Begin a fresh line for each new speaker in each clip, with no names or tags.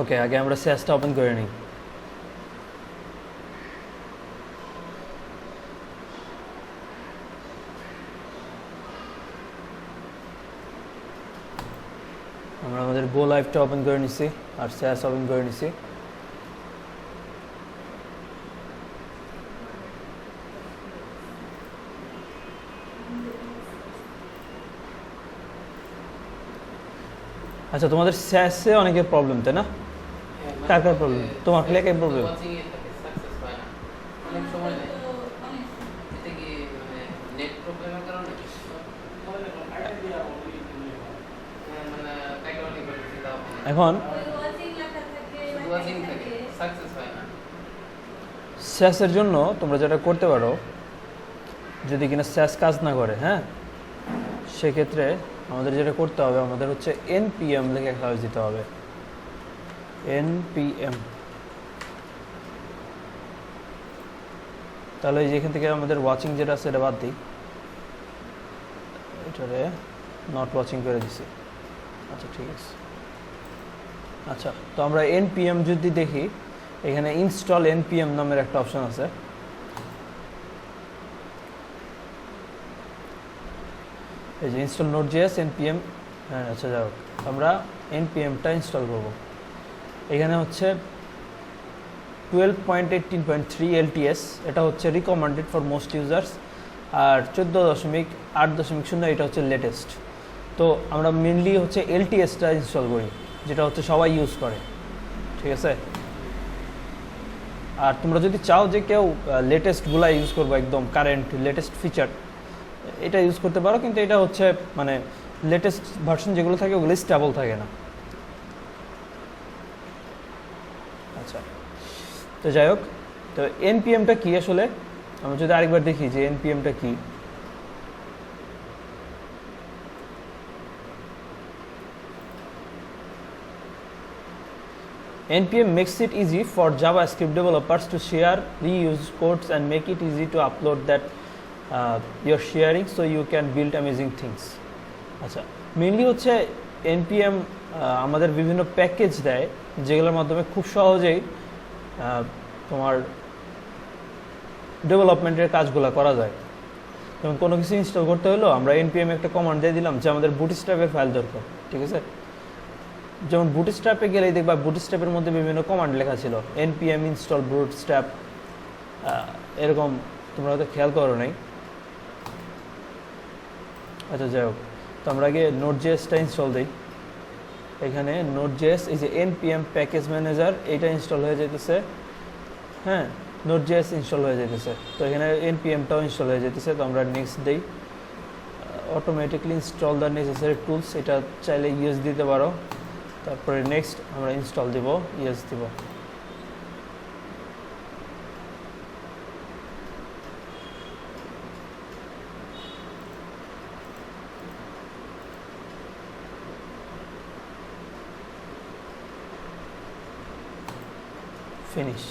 ওকে, আগে আমরা স্যাসটা ওপেন করে নিই। আমরা আমাদের গো লাইভটা ওপেন করে নিছি আর স্যাস ওপেন করে নিছি। আচ্ছা, তোমাদের স্যাসে অনেকের প্রবলেম, তাই না? কার কার প্রবলেম? তোমার খালি একই প্রবলেম? এখন স্যাসের জন্য তোমরা যেটা করতে পারো, যদি কিনা স্যাস কাজ না করে, হ্যাঁ, সেক্ষেত্রে আমাদের যেটা করতে হবে, আমাদের হচ্ছে npm লিখে কাজ দিতে হবে। npm, তাহলে যেখান থেকে আমাদের ওয়াচিং যেটা আছে সেটা বাদ দিই, এটারে নট ওয়াচিং করে দিছি। আচ্ছা, ঠিক আছে। আচ্ছা, তো আমরা npm যদি দেখি, এখানে ইনস্টল npm নামের একটা অপশন আছে। এই যে ইনস্টল নোড.js npm। হ্যাঁ, আচ্ছা, যাও, আমরা npmটা ইনস্টল করব। এখানে হচ্ছে 12.18.3 LTS, এটা হচ্ছে রিকমেন্ডেড ফর মোস্ট ইউজার্স, আর 14.8.0 এটা হচ্ছে লেটেস্ট। তো আমরা মেনলি হচ্ছে LTSটা ইনস্টল করি, যেটা হচ্ছে সবাই ইউজ করে, ঠিক আছে? আর তোমরা যদি চাও যে কেউ লেটেস্টগুলো ইউজ করবো, একদম কারেন্ট লেটেস্ট ফিচার, এটা ইউজ করতে পারো, কিন্তু এটা হচ্ছে মানে লেটেস্ট ভার্সন যেগুলো থাকে ওগুলো স্টেবল থাকে না। আচ্ছা, তো যাই হোক, তো npmটা কি আসলে আমরা যদি আরেকবার দেখি যে npmটা কি। npm makes it easy for JavaScript developers to share, reuse codes and make it easy to upload that you're sharing so you can build amazing things. আচ্ছা, মেইনলি হচ্ছে npm আমাদের বিভিন্ন প্যাকেজ দেয়, যেগুলোর মাধ্যমে খুব সহজেই তোমার ডেভেলপমেন্টের কাজগুলো করা যায়। যেমন কোনো কিছু ইনস্টল করতে হলো, আমরা npm একটা কমান্ড দিয়ে দিলাম যে আমাদের বুটস্ট্র্যাপের ফাইল দরকার, ঠিক আছে? যেমন বুটস্ট্র্যাপে গেলেই দেখবা বুটস্ট্র্যাপের মধ্যে বিভিন্ন কমান্ড লেখা ছিল, npm ইনস্টল বুটস্ট্র্যাপ, এরকম, তোমরা হয়তো খেয়াল করো নাই। আচ্ছা, যাই হোক, তো আমরা আগে নোড.jsটা ইনস্টল দিই। এখানে নোড.js, এই যে npm প্যাকেজ ম্যানেজার, এটা ইনস্টল হয়ে যেতেছে, হ্যাঁ, নোড.js ইনস্টল হয়ে যেতেছে। তো এখানে npmটাও ইনস্টল হয়ে যেতেছে। তো আমরা নেক্সট দিই, automatically install the necessary tools, এটা চাইলে ইউএস দিতে পারো। তারপরে নেক্সট আমরা ইনস্টল দিব, ইয়েস দিব। ফিনিশ।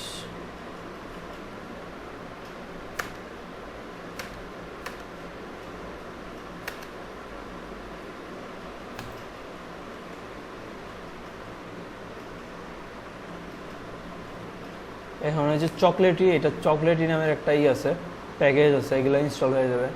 এখন এই যে চকলেটি, এটা চকলেটি নামের একটা আছে, প্যাকেজ আছে, এগুলো ইনস্টল হয়ে যাবে।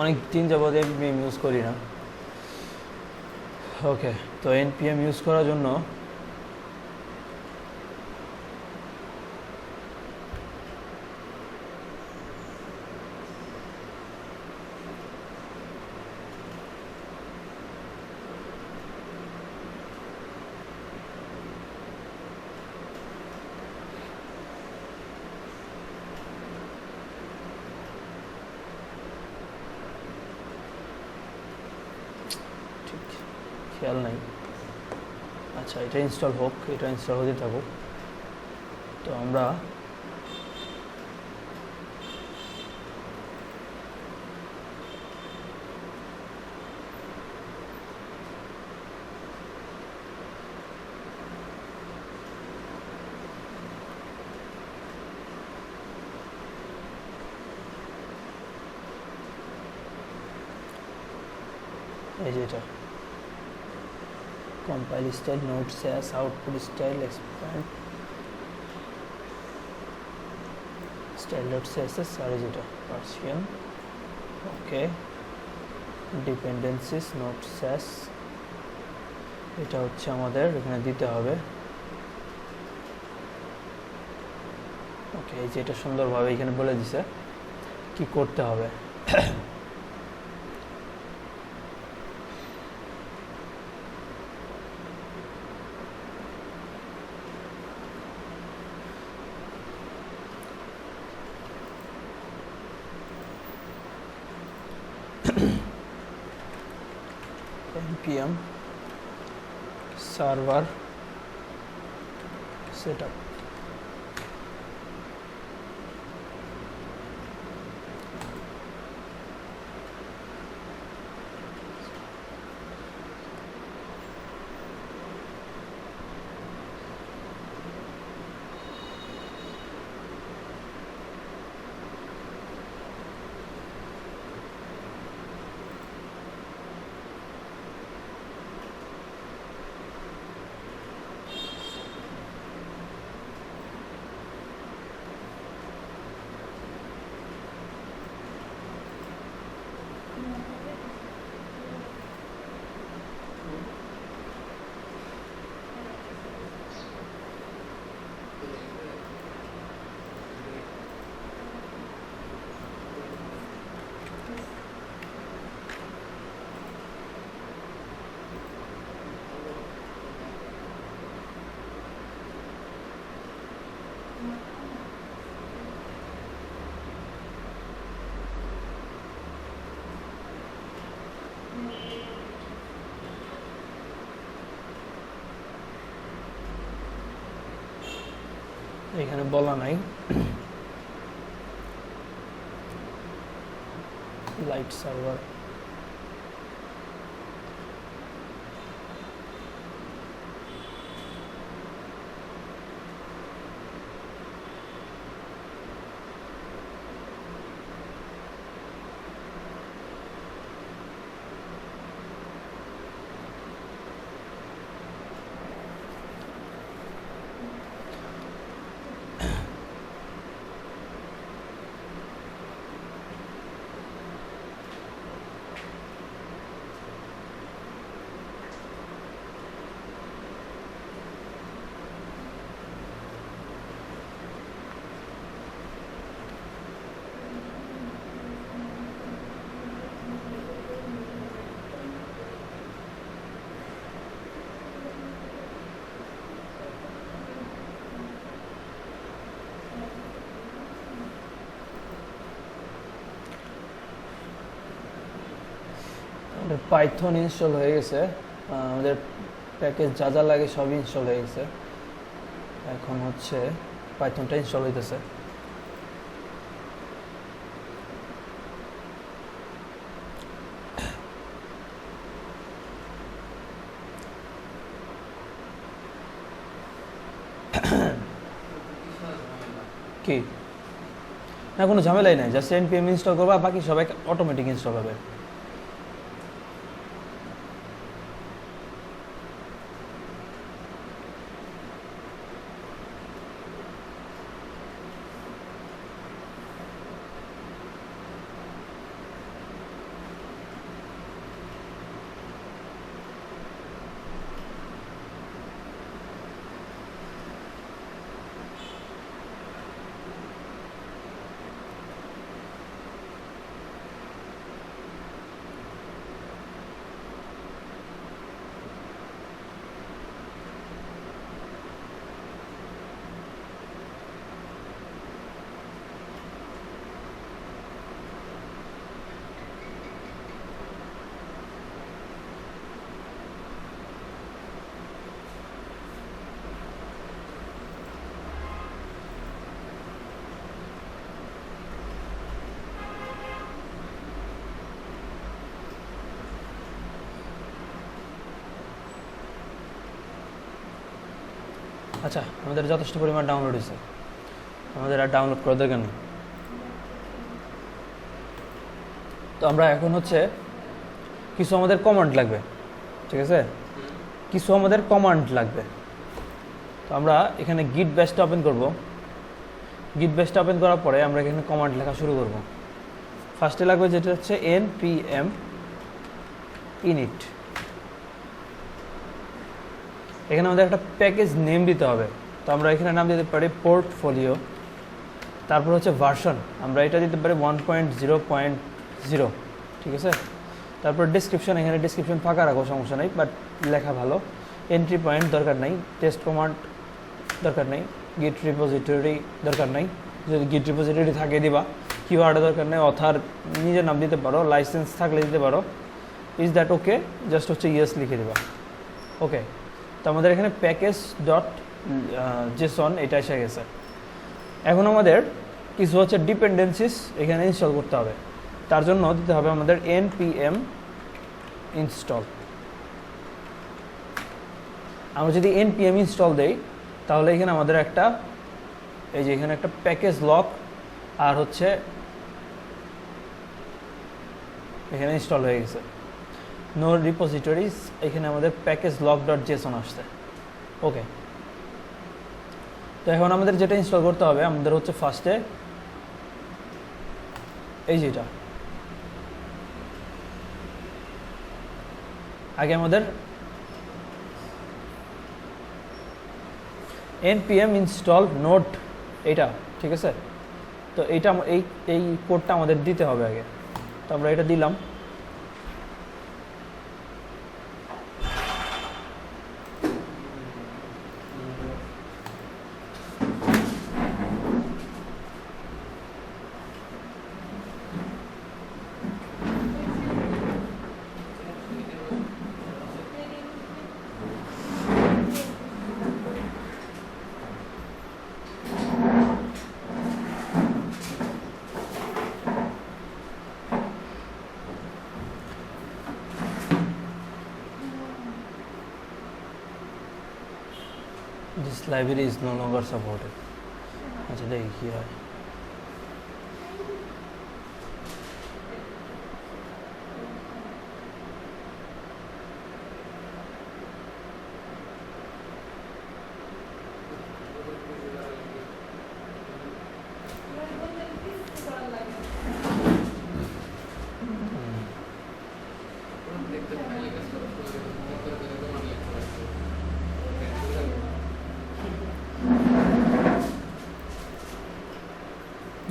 অনেক দিন যাবত npm ইউজ করি না। ওকে, তো npm ইউজ করার জন্য খেয়াল নাই। আচ্ছা, এটা ইনস্টল হোক, এটা ইনস্টল হতে থাকুক। তো আমরা এই যে এটা compile style node sass output style expand style dot CSS আর যেটা পার্সিয়ান। ওকে, ডিপেন্ডেন্সিস নোট স্যাস এটা হচ্ছে আমাদের এখানে দিতে হবে। ওকে, এই যে এটা সুন্দরভাবে এখানে বলে দিছে কি করতে হবে। npm server setup এখানে বলা নাই লাইট সার্ভার। পাইথন ইনস্টল হয়ে গেছে, আমাদের প্যাকেজ যা যা লাগে সবই ইনস্টল হয়ে গেছে। এখন হচ্ছে পাইথনটা ইনস্টল হইতেছে। কি না, কোনো ঝামেলাই নাই, জাস্ট npm ইনস্টল করবা, বাকি সবাই অটোমেটিক ইনস্টল হবে। আচ্ছা, আমাদের যথেষ্ট পরিমাণ ডাউনলোড হয়েছে, আমাদের আর ডাউনলোড করার দরকার নেই। তো আমরা এখন হচ্ছে কিছু আমাদের কমান্ড লাগবে, ঠিক আছে, কিছু আমাদের কমান্ড লাগবে। তো আমরা এখানে গিট ব্যাশটা ওপেন করব। গিট ব্যাশটা ওপেন করার পরে আমরা এখানে কমান্ড লেখা শুরু করব। ফার্স্টে লাগবে যেটা হচ্ছে npm init। এখানে আমাদের একটা প্যাকেজ নেম দিতে হবে। তো আমরা এখানে নাম দিতে পারি পোর্টফোলিও, তারপর হচ্ছে ভার্সন আমরা এটা দিতে পারি 1.0.0, ঠিক আছে। তারপর ডিসক্রিপশন, এখানে ডিসক্রিপশন ফাঁকা রাখো, সমস্যা নেই, বাট লেখা ভালো। এন্ট্রি পয়েন্ট দরকার নাই, টেস্ট কমান্ড দরকার নেই, গিট রিপোজিটরি দরকার নাই, যদি গিট রিপোজিটরি থাকে দিবা, কিওয়ার্ডও দরকার নেই, অথার নিজের নাম দিতে পারো, লাইসেন্স থাকলে দিতে পারো। Is that okay? জাস্ট হচ্ছে ইয়েস লিখে দিবা। ওকে, তো আমাদের এখানে প্যাকেজ ডট জেসন এটা এসে গেছে। এখন আমাদের কিছু হচ্ছে ডিপেন্ডেন্সিস এখানে ইনস্টল করতে হবে। তার জন্য দিতে হবে আমাদের npm install। আমরা যদি npm install দেই তাহলে এখানে আমাদের একটা, এই যে এখানে একটা প্যাকেজ লক আর হচ্ছে এখানে ইনস্টল হয়ে গেছে। নো রিপোজিটরিজ, এখানে আমাদের প্যাকেজ লক ডট জেসন আসছে। ওকে, তো এখন আমাদের যেটা ইনস্টল করতে হবে, আমাদের হচ্ছে ফার্স্টে এই যেটা, আগে আমাদের npm install node এটা, ঠিক আছে। তো এইটা এই কোডটা আমাদের দিতে হবে আগে। তো আমরা এটা দিলাম। This library is no longer supported. আচ্ছা দেখি কি হয়।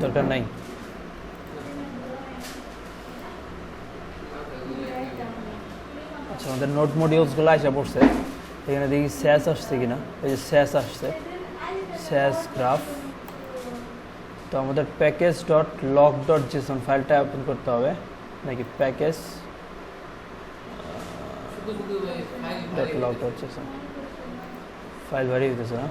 দরকার নাই। আচ্ছা, আমাদের নোট মডিউলসগুলো আসা পড়ছে। এখানে দেখি স্যাস আসছে কিনা, এই যে স্যাস আসছে, স্যাস গ্রাফ। তো আমাদের package dot lock dot Jason ফাইলটা ওপেন করতে হবে নাকি package dot lock dot Jason file ভারী হইতেছে না।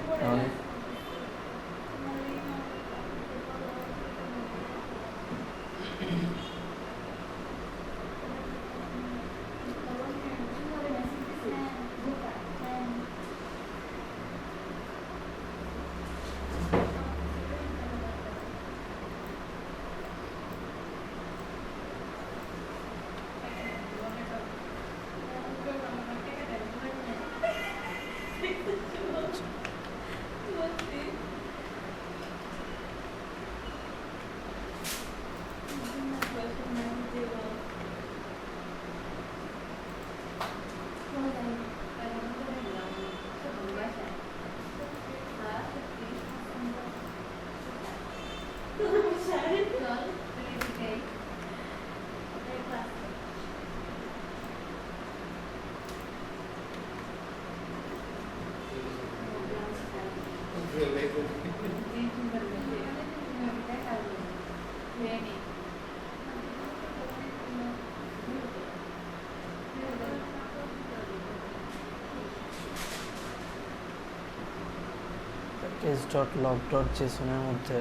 package.log.json এর মধ্যে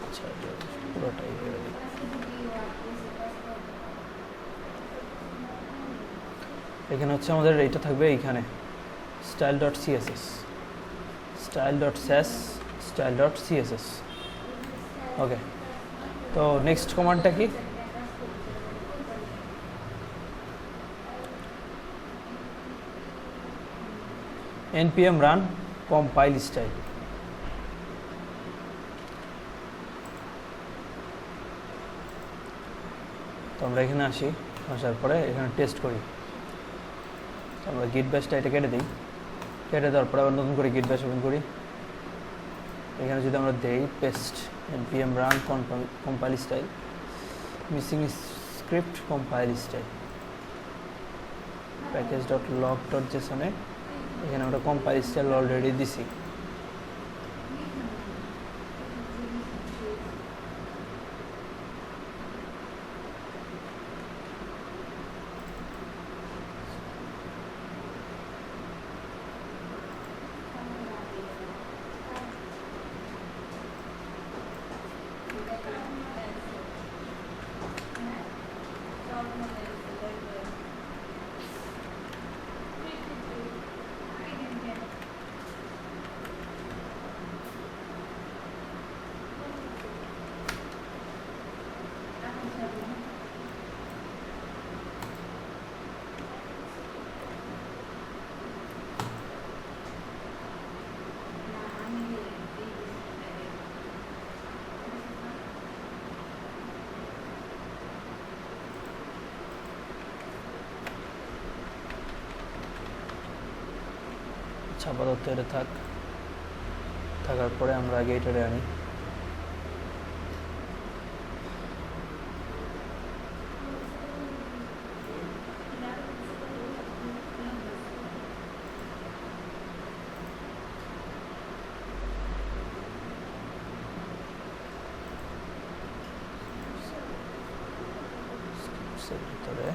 আচ্ছা পুরোটাই করে দিই। এখানে হচ্ছে আমাদের এইটা থাকবে এইখানে style dot CSS, style dot sass, style dot CSS. Okay, তো নেক্সট কমান্ডটা কি? npm run compile style। তো আমরা এখানে আসি, আসার পরে এখানে টেস্ট করি। আমরা গিট ব্যাশটা এটা কেটে দিই, কেটে দেওয়ার পরে আবার নতুন করে গিট ব্যাশ ওপেন করি। এখানে যদি আমরা দেই paste npm run compile style missing script compile style package.log.json এ এখানে আমরা compile style অলরেডি দিছি। আপাতত এটা থাকার পরে আমরা আগে এটারে আনি। ভিতরে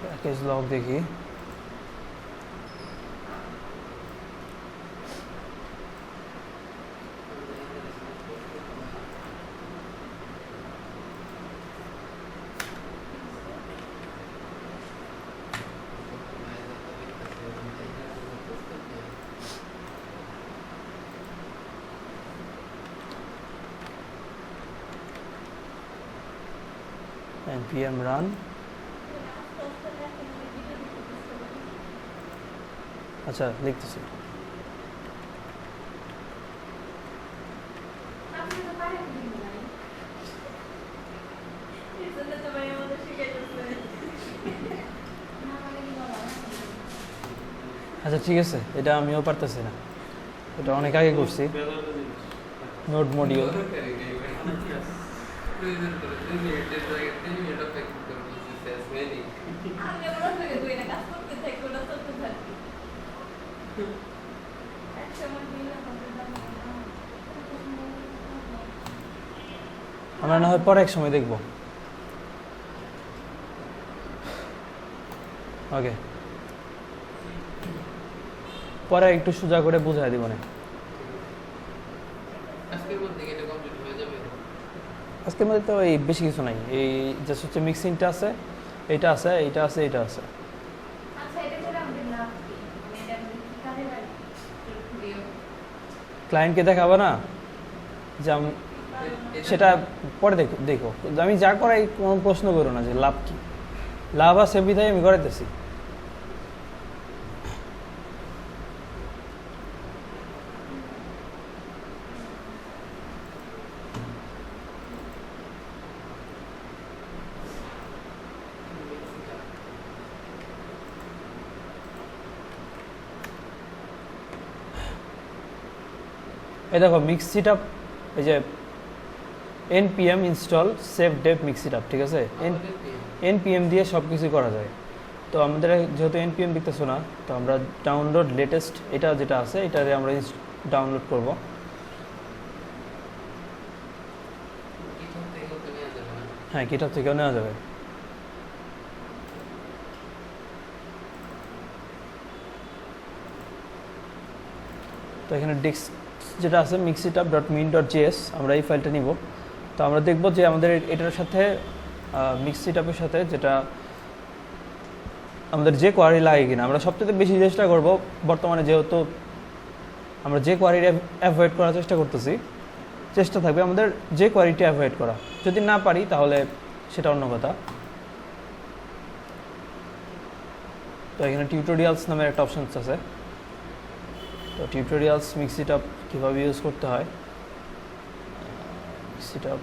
প্যাকেজ লগ দেখি। npm run আচ্ছা লিখতেছি। আচ্ছা ঠিক আছে, এটা আমিও পারতেছি না, এটা অনেক আগে করছি। নোড মডিউল আমরা না হয় পরে এক সময় দেখব। ওকে, পরে একটু সোজা করে বুঝাই দিব না। আজকের মধ্যে তো এই বেশি কিছু নাই, এই জাস্ট হচ্ছে মিক্সিংটা আছে, এটা আছে, এটা আছে, এটা আছে। ক্লায়েন্টকে দেখাবো না যে সেটা পরে দেখো দেখো আমি যা করাই কোনো প্রশ্ন করো না যে লাভ কি, লাভ আছে বিধায় আমি করাইতেছি। এই দেখো মিক্স সিটআপ, এই যে npm install save dev mix setup, ঠিক আছে? npm দিয়ে সব কিছু করা যায়। তো আমাদের যেহেতু npm দেখতেছো না, তো আমরা ডাউনলোড লেটেস্ট এটা যেটা আছে এটারে আমরা ডাউনলোড করব। হ্যাঁ, গিটহাব থেকেও নেওয়া যাবে। তো এখানে ডিস্ক যেটা আছে mixitup.min.js আমরা এই ফাইলটা নিব। তো আমরা দেখব যে আমাদের এটার সাথে mixitup-এর সাথে যেটা আমাদের যে কোয়ারি লাগে কিনা। আমরা সবচেয়ে বেশি চেষ্টা করব বর্তমানে, যেহেতু আমরা যে কোয়ারিটা অ্যাভয়েড করার চেষ্টা করতেছি, চেষ্টা থাকবে আমাদের যে কোয়ারিটি অ্যাভয়েড করা। যদি না পারি তাহলে সেটা অন্য কথা। তো এখানে টিউটোরিয়ালস নামের একটা অপশন আছে। তো টিউটোরিয়ালস মিক্সিটাপ কীভাবে ইউজ করতে হয়, মিক্সিটাপ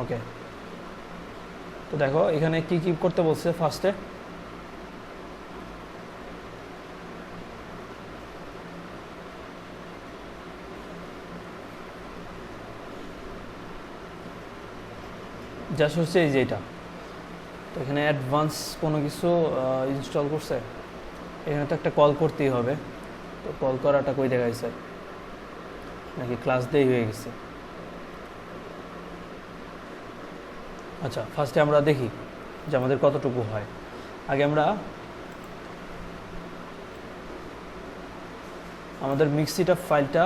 ওকে। তো দেখো এখানে কি কি করতে বলছে। ফার্স্টে জাস্ট হচ্ছে এই যে এটা। তো এখানে অ্যাডভান্স কোনো কিছু ইনস্টল করছে, এখানে তো একটা কল করতেই হবে। তো কল করাটা কই দেখাইছে, নাকি ক্লাস দেই হয়ে গেছে? আচ্ছা, ফার্স্টে আমরা দেখি যে আমাদের কতটুকু হয়। আগে আমরা আমাদের মিক্সিটাপ ফাইলটা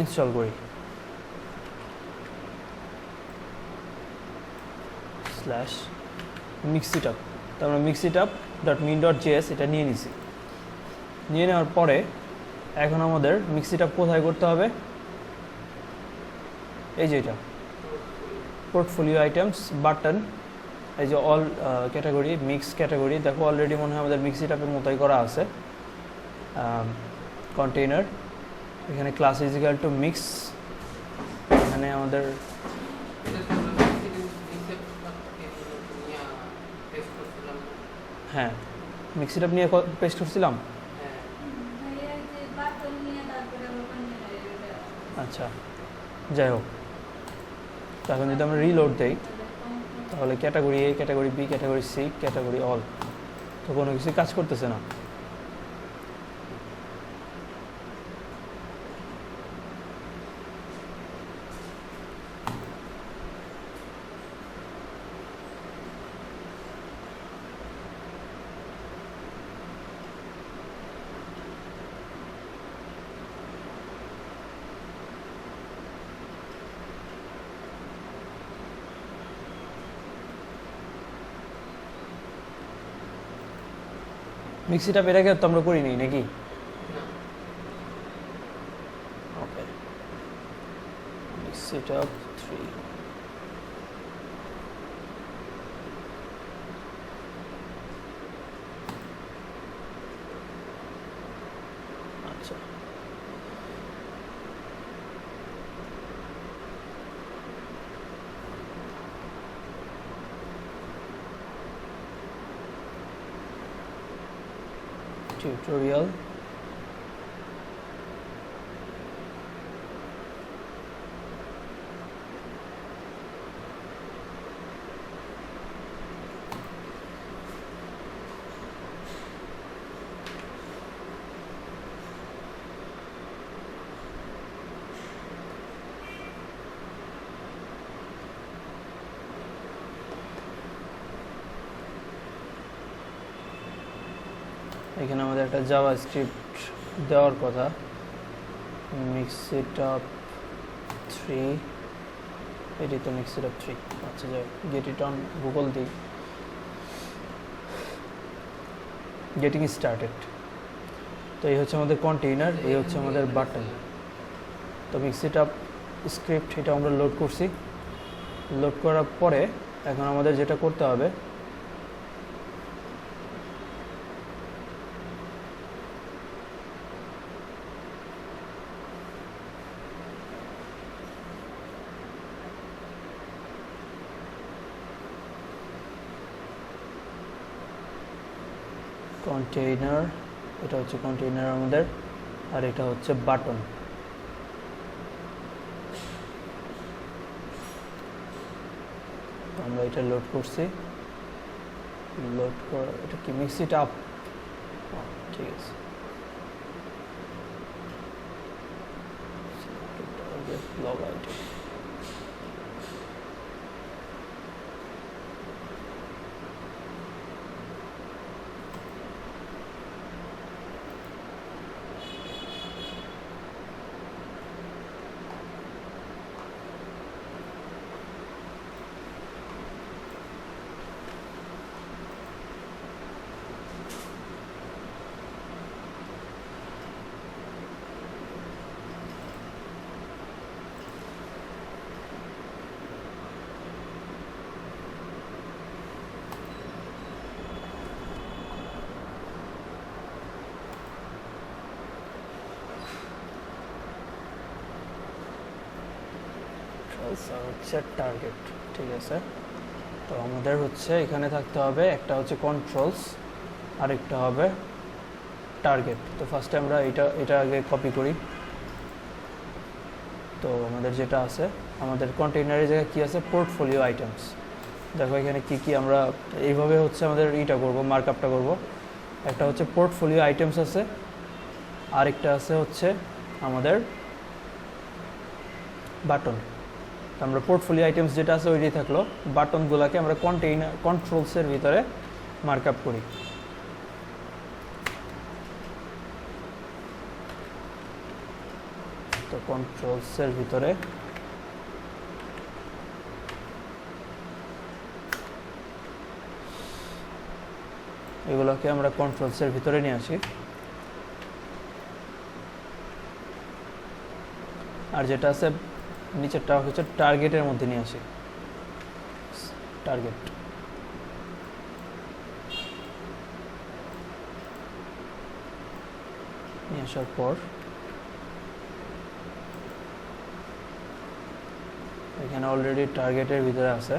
ইনস্টল করি। /mixitup। তো আমরা mixitup.min.js এটা নিয়ে নিছি। নিয়ে নেওয়ার পরে এখন আমাদের মিক্সিটাপ কোথায় করতে হবে, এই যে এটা পোর্টফোলিও আইটেমস বাটন, এই যে অল ক্যাটাগরি মিক্স ক্যাটাগরি। দেখো অলরেডি মনে হয় আমাদের মিক্সিটাপের মতোই করা আছে। কন্টেইনার, এখানে class is equal to mix, এখানে আমাদের হ্যাঁ মিক্সিটাপ নিয়ে পেস্ট করছিলাম। আচ্ছা যাই হোক, তো এখন যদি আমরা রিলোড দেই তাহলে category A, category B, category C, category all, তো কোনো কিছুই কাজ করতেছে না। মিক্সিটাপ এর আগে তো আমরা করিনি নাকি? ওকে, মিক্সিটাপ 3। আচ্ছা, টিউটোরিয়াল এখানে আমাদের একটা জাভাস্ক্রিপ্ট দেওয়ার কথা। মিক্সিটাপ 3, এটি তো মিক্সিটাপ 3। আচ্ছা যাই, গেট ইট অন গুগল দিই, গেটিং স্টার্টেড। তো এই হচ্ছে আমাদের কন্টেইনার, এই হচ্ছে আমাদের বাটন। তো মিক্সিটাপ স্ক্রিপ্ট এটা আমরা লোড করছি। লোড করার পরে এখন আমাদের যেটা করতে হবে, কন্টেইনার, এটা হচ্ছে কন্টেইনার আমাদের, আর এটা হচ্ছে বাটন। আমরা এটা লোড করছি, লোড করা, এটা কি মিক্সিটাপ? ঠিক আছে, লগ আইডি সেলস আর হচ্ছে টার্গেট। ঠিক আছে, তো আমাদের হচ্ছে এখানে থাকতে হবে একটা হচ্ছে কন্ট্রোলস আর একটা হবে টার্গেট। তো ফার্স্টে আমরা এটা আগে কপি করি। তো আমাদের যেটা আছে, আমাদের কন্টেইনারের জায়গায় কী আছে, পোর্টফোলিও আইটেমস। দেখো এখানে কি আমরা এইভাবে হচ্ছে আমাদের করব, মার্কআপটা করব। একটা হচ্ছে পোর্টফোলিও আইটেমস আছে, আরেকটা আছে হচ্ছে আমাদের বাটন। আমরা পোর্টফোলিও আইটেমস যেটা আছে ওইটাই থাকলো, বাটনগুলোকে আমরা কন্ট্রোলসের ভিতরে মার্কআপ করি। তো কন্ট্রোলসের ভিতরে এগুলোকে আমরা কন্ট্রোলসের ভিতরে নিয়ে আসি। আর যেটা আছে নিচেরটা হচ্ছে টার্গেটের মধ্যে নিয়ে আসি। টার্গেট নিয়ে আসার পর এখানে অলরেডি টার্গেটের ভিতরে আছে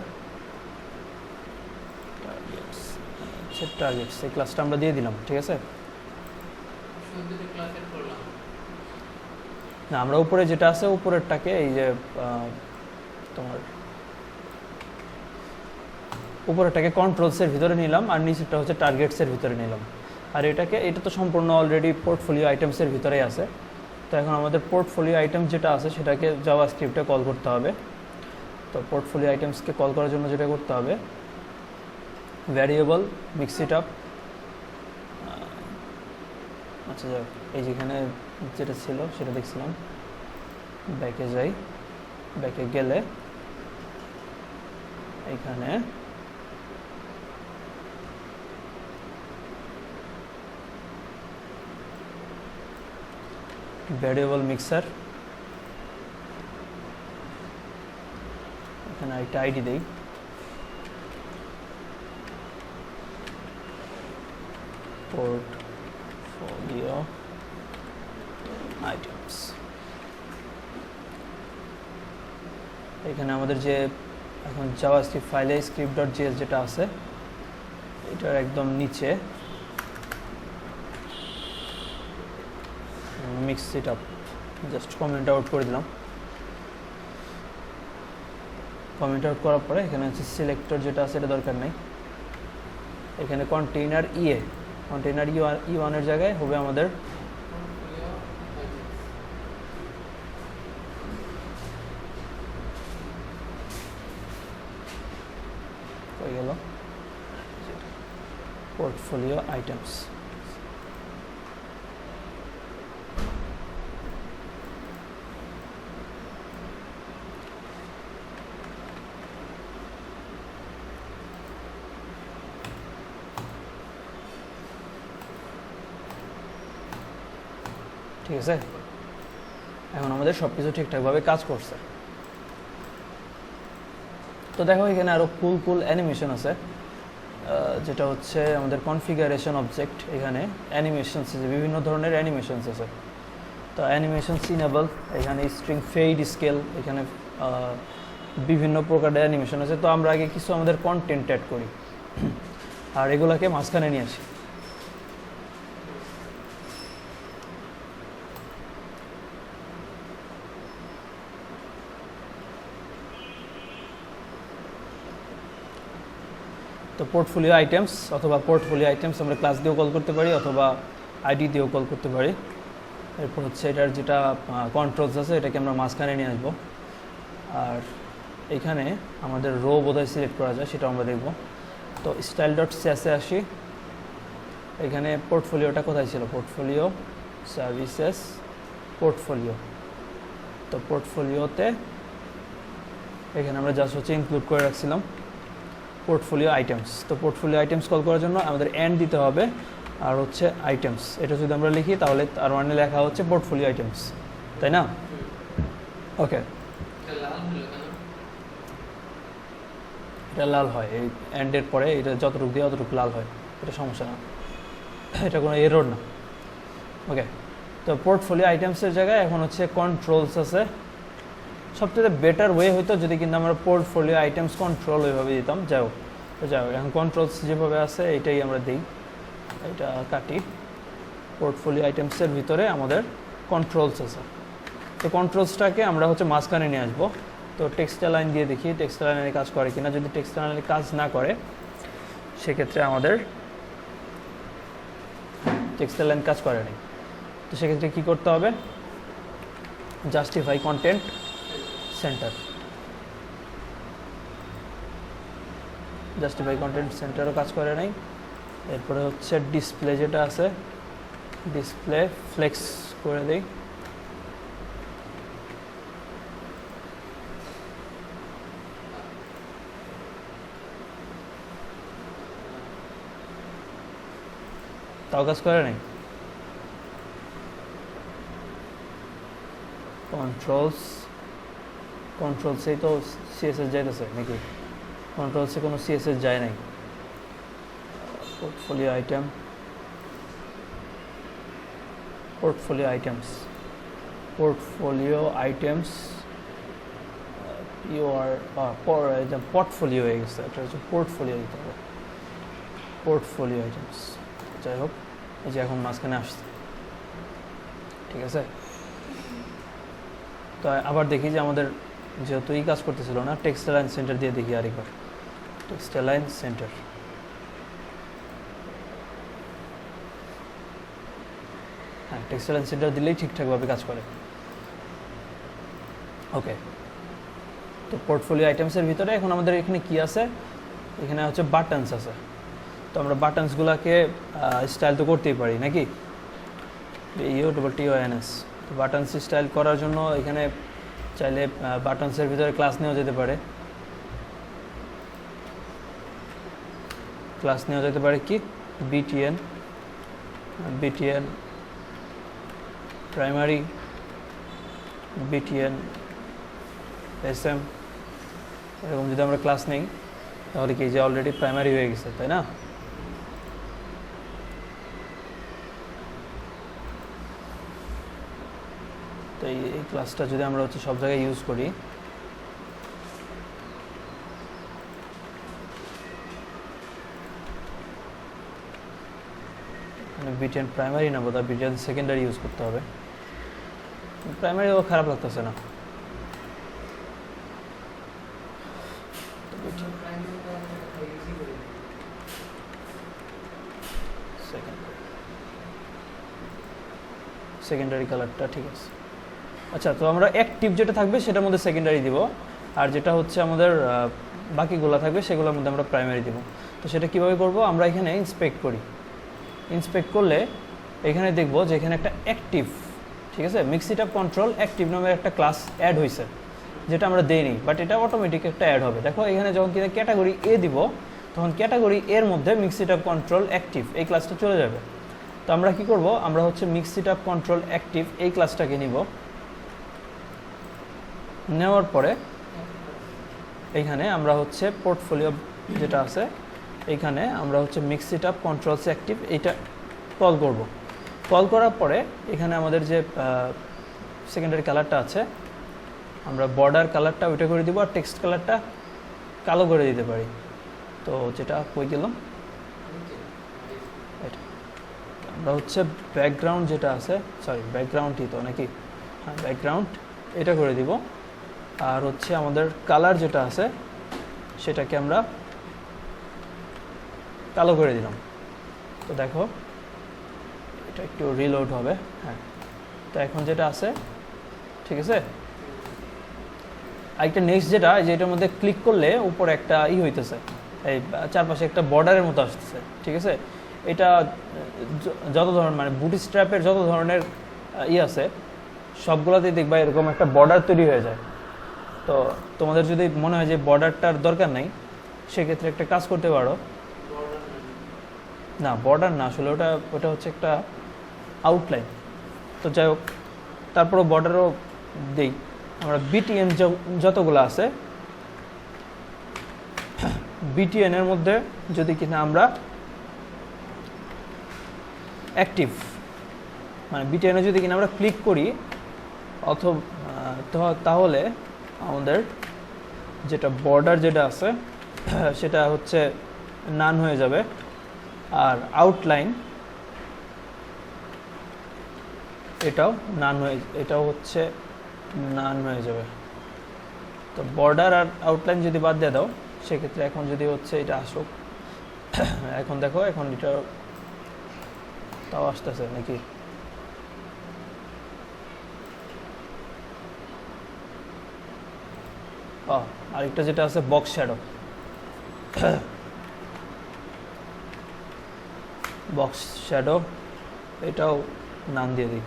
টার্গেটস, এই ক্লাসটা আমরা দিয়ে দিলাম। ঠিক আছে, না আমরা উপরে যেটা আছে উপরেরটাকে এই যে তোমার উপরেরটাকে কন্ট্রোলসের ভিতরে নিলাম আর নিচেরটা হচ্ছে টার্গেটসের ভিতরে নিলাম। আর এটা তো সম্পূর্ণ অলরেডি পোর্টফোলিও আইটেমসের ভিতরেই আছে। তো এখন আমাদের পোর্টফোলিও আইটেম যেটা আছে সেটাকে জাভাস্ক্রিপ্টে কল করতে হবে। তো পোর্টফোলিও আইটেমসকে কল করার জন্য যেটা করতে হবে, ভ্যারিয়েবল মিক্স ইট আপ। আচ্ছা যাক, এই যেখানে যেটা ছিল সেটা দেখছিলাম, ব্যাকে যাই, ব্যাকে গেলে এখানে ভ্যারিয়েবল মিক্সার, এখানে একটা আইডি দেই, পোর্টফোলিও আইটেমস। এখানে আমাদের যে এখন জাভাস্ক্রিপ্ট ফাইলে script.js যেটা আছে এটার একদম নিচে mix it up just comment out করে দিলাম। কমেন্ট আউট করার পরে এখানে হচ্ছে সিলেক্টর যেটা আছে এটা দরকার নেই। এখানে কন্টেইনার E1 এর জায়গায় হবে আমাদের হয়ে গেল পোর্টফোলিও আইটেমস। ঠিক আছে, এখন আমাদের সব কিছু ঠিকঠাকভাবে কাজ করছে। তো দেখো এখানে আরও কুল অ্যানিমেশন আছে, যেটা হচ্ছে আমাদের কনফিগারেশন অবজেক্ট। এখানে অ্যানিমেশনস আছে, বিভিন্ন ধরনের অ্যানিমেশনস আছে। তো অ্যানিমেশন সিনেবল, এখানে স্ট্রিং ফেড স্কেল, এখানে বিভিন্ন প্রকারের অ্যানিমেশন আছে। তো আমরা আগে কিছু আমাদের কন্টেন্ট অ্যাড করি আর এগুলাকে মাঝখানে নিয়ে আসি। তো পোর্টফোলিও আইটেমস আমরা ক্লাস দিয়েও কল করতে পারি অথবা আইডি দিয়েও কল করতে পারি। এরপর হচ্ছে এটার যেটা কন্ট্রোলস আছে এটাকে আমরা মাঝখানে নিয়ে আসবো। আর এখানে আমাদের রো বোধহয় সিলেক্ট করা যায়, সেটা আমরা দেখব। তো style.cs-এ আসি, এখানে পোর্টফোলিওটা কোথায় ছিল, পোর্টফোলিও সার্ভিসেস পোর্টফোলিও। তো পোর্টফোলিওতে এখানে আমরা জাস্ট হচ্ছে ইনক্লুড করে রাখছিলাম পোর্টফোলিও আইটেমস। তো পোর্টফোলিও আইটেমস কল করার জন্য আমাদের এন্ড দিতে হবে আর হচ্ছে আইটেমস। এটা যদি আমরা লিখি তাহলে আর ওয়ানে লেখা হচ্ছে পোর্টফোলিও আইটেমস, তাই না? ওকে, এটা লাল হয় এই এন্ডের পরে, এটা যতটুকু দিয়ে অতটুকু লাল হয়, এটা সমস্যা না, এটা কোনো এরর না। ওকে, তো পোর্টফোলিও আইটেমসের জায়গায় এখন হচ্ছে কন্ট্রোলস আছে, সবচেয়ে বেটার ওয়ে হতো যদি কিন্তু আমরা পোর্টফোলিও আইটেমস কন্ট্রোল ওইভাবে দিতাম। যাই হোক এখন কন্ট্রোলস যেভাবে আছে এটাই আমরা দিই, এটা কাটি। পোর্টফোলিও আইটেমসের ভিতরে আমাদের কন্ট্রোলস আছে, তো কন্ট্রোলসটাকে আমরা হচ্ছে মাঝখানে নিয়ে আসবো। তো টেক্সট লাইন দিয়ে দেখি টেক্সট লাইনে কাজ করে কিনা। যদি টেক্সট লাইনে কাজ না করে সেক্ষেত্রে আমাদের টেক্সট লাইন কাজ করে নাই, তো সেক্ষেত্রে কী করতে হবে, justify content center. Justify content সেন্টারও কাজ করে নাই। এরপরে হচ্ছে ডিসপ্লে যেটা আছে, ডিসপ্লে ফ্লেক্স করে দিই। তাও কাজ করে নাই। কন্ট্রোলসেই তো সিএসএস যাইতেছে নাকি? কন্ট্রোলসে কোনো সিএসএস যায় নাই। পোর্টফোলিও আইটেমস পোর্টফোলিও হয়ে গেছে, এটা হচ্ছে পোর্টফোলিও দিতে হবে, পোর্টফোলিও আইটেমস। যাই হোক এই যে এখন মাঝখানে আসছে, ঠিক আছে। তো আবার দেখি যে আমাদের যেহেতু এই কাজ করতেছিল না, টেক্সট লাইন সেন্টার দিয়ে দেখি আরেকবার। টেক্সট লাইন সেন্টার, হ্যাঁ টেক্সট লাইন সেন্টার দিলেই ঠিকঠাকভাবে কাজ করে। ওকে, তো পোর্টফোলিও আইটেমসের ভিতরে এখন আমাদের এখানে কি আছে, এখানে হচ্ছে বাটনস আছে। তো আমরা বাটনসগুলোকে স্টাইল তো করতেই পারি নাকি, TONS। তো বাটনস স্টাইল করার জন্য এখানে চাইলে বাটনসের ভিতরে ক্লাস নেওয়া যেতে পারে। কি BTN প্রাইমারি, BTN SM, এরকম যদি আমরা ক্লাস নেই তাহলে কি যে অলরেডি প্রাইমারি হয়ে গেছে, তাই না? তো এই ক্লাসটা যদি আমরা হচ্ছে সব জায়গায় ইউজ করি, BTN প্রাইমারি না বোধহয় BTN সেকেন্ডারি ইউজ করতে হবে। প্রাইমারিও খারাপ লাগতেছে না। সেকেন্ডারি কালারটা ঠিক আছে। আচ্ছা, তো আমরা অ্যাক্টিভ যেটা থাকবে সেটার মধ্যে সেকেন্ডারি দিব, আর যেটা হচ্ছে আমাদের বাকিগুলো থাকবে সেগুলোর মধ্যে আমরা প্রাইমারি দিব। তো সেটা কিভাবে করব, আমরা এখানে ইন্সপেক্ট করলে এখানে দেখব যে এখানে একটা অ্যাক্টিভ, ঠিক আছে, মিক্সিটআপ কন্ট্রোল অ্যাক্টিভ নামের একটা ক্লাস অ্যাড হয়েছে, যেটা আমরা দেইনি, বাট এটা অটোমেটিক একটা অ্যাড হবে। দেখো এখানে যখন কিনা ক্যাটাগরি এ দিব, তখন ক্যাটাগরি এর মধ্যে মিক্সিটআপ কন্ট্রোল অ্যাক্টিভ এই ক্লাসটা চলে যাবে। তো আমরা কি করব, আমরা হচ্ছে মিক্সিটআপ কন্ট্রোল অ্যাক্টিভ এই ক্লাসটাকে নিব। নেওয়ার পরে এইখানে আমরা হচ্ছে পোর্টফোলিও যেটা আছে, এইখানে আমরা হচ্ছে মিক্সিটআপ কন্ট্রোলস অ্যাক্টিভ এইটা কল করব। কল করার পরে এখানে আমাদের যে সেকেন্ডারি কালারটা আছে, আমরা বর্ডার কালারটা ওইটা করে দিব, আর টেক্সট কালারটা কালো করে দিতে পারি। তো যেটা কই গেলাম, এটা আমরা হচ্ছে ব্যাকগ্রাউন্ড যেটা আছে, ব্যাকগ্রাউন্ডই তো নাকি, হ্যাঁ ব্যাকগ্রাউন্ড এটা করে দিব। আর হচ্ছে আমাদের কালার যেটা আছে সেটাকে আমরা কালো করে দিলাম। তো দেখো এটা একটু রিলোড হবে, হ্যাঁ। তো এখন যেটা আছে, ঠিক আছে, আরেকটা নেক্সট যেটা, যে এটার মধ্যে ক্লিক করলে উপরে একটা হইতেছে, এই চারপাশে একটা বর্ডারের মতো আসতেছে, ঠিক আছে। এটা যত ধরনের মানে বুটস্ট্র্যাপের যত ধরনের আছে সবগুলোতেই দেখবা এরকম একটা বর্ডার তৈরি হয়ে যায়। তো তোমাদের যদি মনে হয় যে বর্ডারটার দরকার নাই, সেক্ষেত্রে একটা কাজ করতে পারো, না বর্ডার না, আসলে ওটা হচ্ছে একটা আউটলাইন। তো যাই হোক, তারপরও বর্ডারও দেই আমরা। BTN যতগুলো আছে, BTN এর মধ্যে যদি কিনা আমরা অ্যাক্টিভ মানে BTN এ যদি কিনা আমরা ক্লিক করি, অথবা তাহলে আমাদের যেটা বর্ডার যেটা আছে সেটা হচ্ছে নান হয়ে যাবে, আর আউটলাইন এটাও হচ্ছে নান হয়ে যাবে। তো বর্ডার আর আউটলাইন যদি বাদ দিয়ে দাও সেক্ষেত্রে এখন যদি হচ্ছে এটা আসুক, এখন দেখো এখন এটা তাও আসতেছে নাকি? আরেকটা যেটা আছে বক্স শ্যাডো, বক্স শ্যাডো এটাও নাম দিয়ে দিই।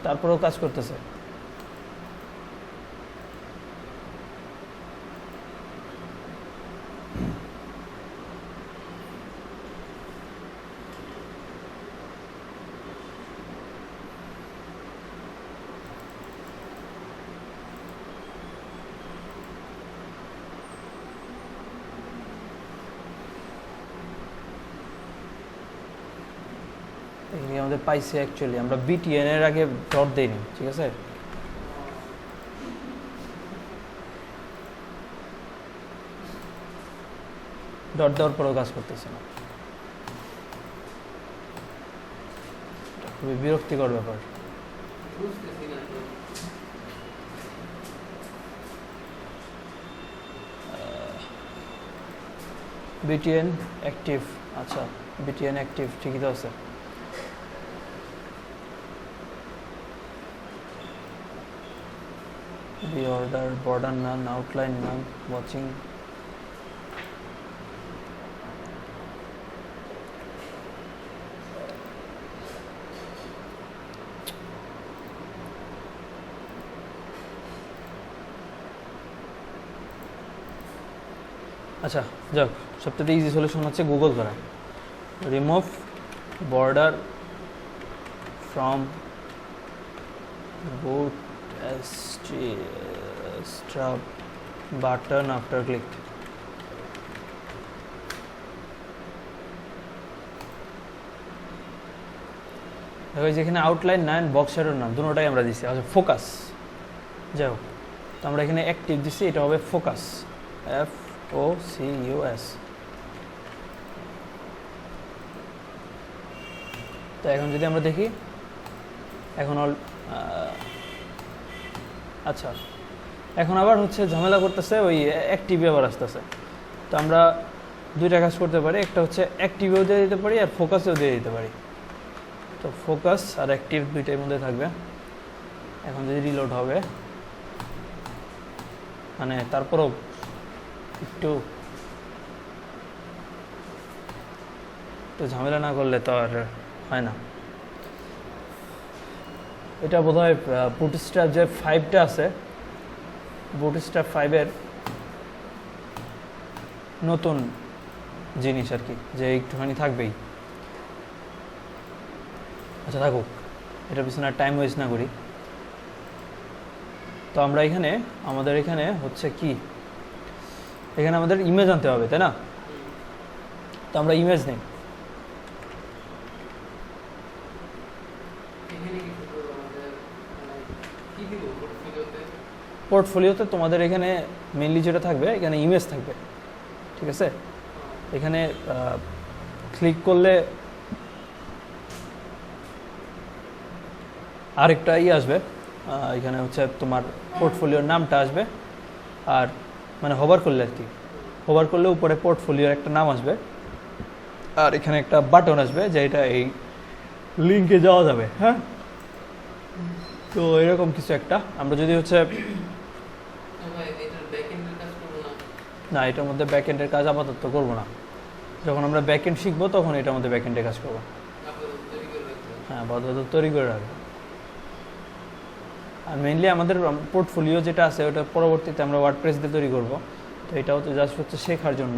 তারপরেও কাজ করতেছে। আমাদের পাইছে অ্যাকচুয়ালি, আমরা বিটিএন এর আগে ডট দেইনি, ঠিক আছে? ডট দেওয়ার পরেও কাজ করতেছে না, খুবই বিরক্তিকর ব্যাপার। বিটিএন অ্যাক্টিভ, আচ্ছা বিটিএন অ্যাক্টিভ ঠিকই তো আছে। The order, border none, outline none, watching. আচ্ছা যাক, সবথেকে ইজি সলিউশন হচ্ছে গুগল করা। Remove border from boot strap button after click। দেখো যেখানে আউটলাইন না বক্স শ্যাডোর নাম দুটোটাই আমরা দিচ্ছি। আচ্ছা ফোকাস, যাই হোক, তো আমরা এখানে অ্যাক্টিভ দিচ্ছি, এটা হবে ফোকাস, FOCUS। তো এখন যদি আমরা দেখি এখন আচ্ছা এখন আবার হচ্ছে ঝামেলা করতেছে, ওই অ্যাক্টিভে আবার আসতেছে। তো আমরা দুইটা কাজ করতে পারি, একটা হচ্ছে অ্যাক্টিভেও দিয়ে দিতে পারি আর ফোকাসেও দিয়ে দিতে পারি। তো ফোকাস আর অ্যাক্টিভ দুইটার মধ্যে থাকবে। এখন যদি রিলোড হবে, মানে তারপরও একটু ঝামেলা না করলে তো আর হয় না। এটা বোধহয় বুটস্ট্র্যাপ যে 5টা আছে, বুটস্ট্র্যাপ 5-এর নতুন জিনিস আর কি, যে একটুখানি থাকবেই। আচ্ছা থাকুক, এটার পিছনে আর টাইম ওয়েস্ট না করি। তো আমরা এখানে আমাদের এখানে হচ্ছে কি, এখানে আমাদের ইমেজ আনতে হবে, তাই না? তো আমরা ইমেজ নেই, পোর্টফোলিওতে তোমাদের এখানে মেনলি যেটা থাকবে এখানে ইমেজ থাকবে, ঠিক আছে? এখানে ক্লিক করলে আরেকটা আসবে, এখানে হচ্ছে তোমার পোর্টফোলিওর নামটা আসবে, আর মানে হোভার করলে আর কি, হোভার করলে উপরে পোর্টফোলিওর একটা নাম আসবে, আর এখানে একটা বাটন আসবে যেটা এই লিঙ্কে যাওয়া যাবে। হ্যাঁ, তো এরকম কিছু একটা আমরা যদি হচ্ছে না, এটার মধ্যে ব্যাকএন্ডের কাজ আপাতত করবো না, যখন আমরা ব্যাকএন্ড শিখবো তখন এটার মধ্যে ব্যাকএন্ডের কাজ করবো। হ্যাঁ আপাতত তৈরি করে রাখবো। আর মেইনলি আমাদের পোর্টফোলিও যেটা আছে ওটা পরবর্তীতে আমরা ওয়ার্ডপ্রেস দিয়ে তৈরি করবো। তো এটাও তো জাস্ট হচ্ছে শেখার জন্য।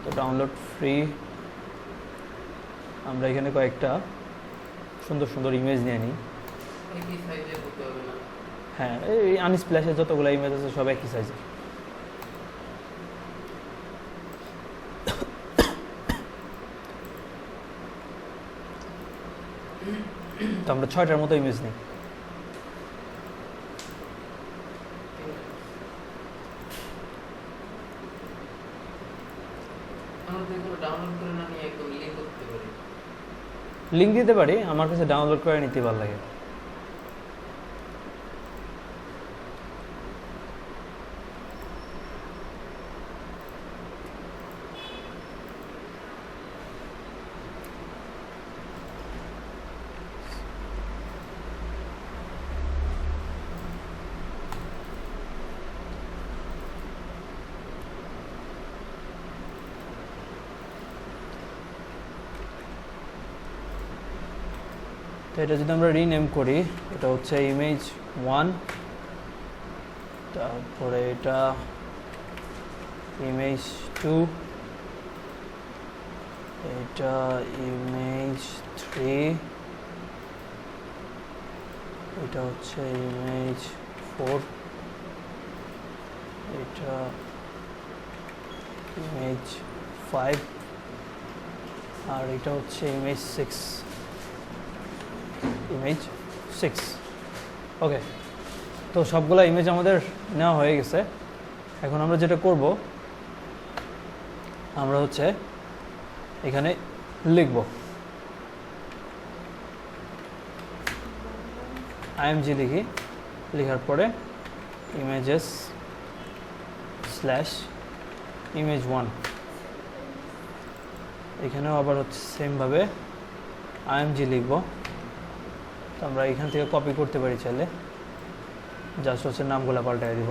তো ডাউনলোড ফ্রি, আমরা এখানে কয়েকটা সুন্দর সুন্দর ইমেজ নিয়ে নিই। হ্যাঁ, এই আনস্প্ল্যাশের যতগুলো ইমেজ আছে সব একই সাইজে। তো আমরা 6টার মতো ইমেজ নিই। লিঙ্ক দিতে পারি, আমার কাছে ডাউনলোড করে নিতে ভালো লাগে। তো এটা যদি আমরা রিনেম করি, এটা হচ্ছে ইমেজ 1, তারপরে এটা ইমেজ 2, এটা ইমেজ 3, এটা হচ্ছে ইমেজ 4, এটা ইমেজ 5, আর এটা হচ্ছে ইমেজ 6, ইমেজ 6। ওকে, তো সবগুলা ইমেজ আমাদের নেওয়া হয়ে গেছে। এখন আমরা যেটা করব, আমরা হচ্ছে এখানে লিখব আইএমজি, লিখি, লেখার পরে ইমেজেস স্ল্যাশ ইমেজ 1, এখানেও আবার হচ্ছে সেমভাবে আইএমজি লিখব। তো আমরা এখান থেকে কপি করতে পারি চাইলে, জাস্ট হচ্ছে নামগুলো পাল্টাই দিব।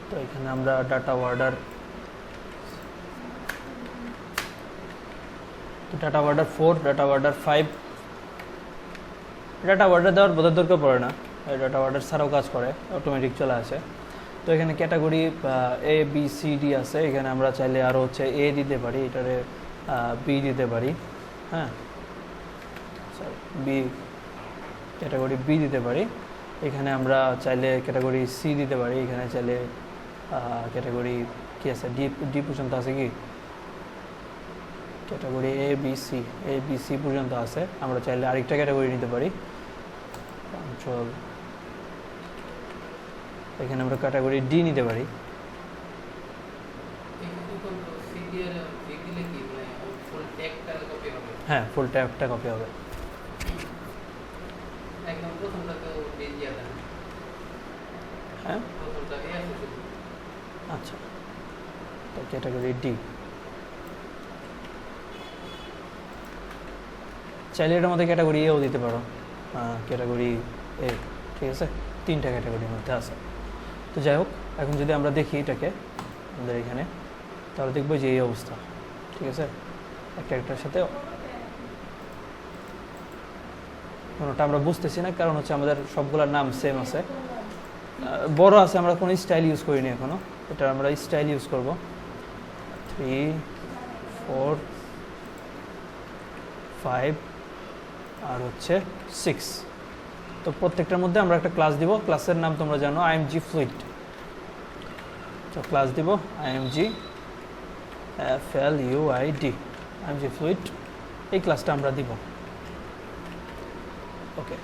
তো এখানে আমরা data order 4, data order 5, data order দেওয়ার বোধ দরকার পড়ে না, ডাটা অর্ডার ছাড়াও কাজ করে, অটোমেটিক চলে আসে। তো এখানে category A B C D আছে, এখানে আমরা চাইলে আরও হচ্ছে এ দিতে পারি, এটারে বি দিতে পারি, হ্যাঁ সরি বি, ক্যাটাগরি বি দিতে পারি। এখানে আমরা চাইলে ক্যাটাগরি সি দিতে পারি, এখানে চাইলে ক্যাটাগরি কি আছে, ডি পর্যন্ত আছে, কি ক্যাটাগরি এ বি সি পর্যন্ত আছে। আমরা চাইলে আরেকটা ক্যাটাগরি নিতে পারি, কন্ট্রোল, এখানে আমরা ক্যাটাগরি ডি নিতে পারি। হ্যাঁ, ফুল ট্যাগটা কপি হবে। হ্যাঁ, আচ্ছা, তো ক্যাটাগরি ডি, চাইলে এটার মধ্যে ক্যাটাগরি এও দিতে পারো, ক্যাটাগরি এ, ঠিক আছে, 3টা ক্যাটাগরির মধ্যে আছে। তো যাই হোক, এখন যদি আমরা দেখি এটাকে আমাদের এখানে, তাহলে দেখবো যে এই অবস্থা, ঠিক আছে, একটার সাথে কোনোটা আমরা বুঝতেছি না, কারণ হচ্ছে আমাদের সবগুলোর নাম সেম আছে, বড় আছে, আমরা কোনো স্টাইল ইউজ করিনি এখনো, এটা আমরা স্টাইল ইউজ করব। 3, 4, 5 আর হচ্ছে 6। তো প্রত্যেকটার মধ্যে আমরা একটা ক্লাস দিব, ক্লাসের নাম তোমরা জানো আইএমজি ফ্লুইড। তো ক্লাস দিব আইএমজি FLUID, আইএমজি ফ্লুইড, এই ক্লাসটা আমরা দিব। ওকে,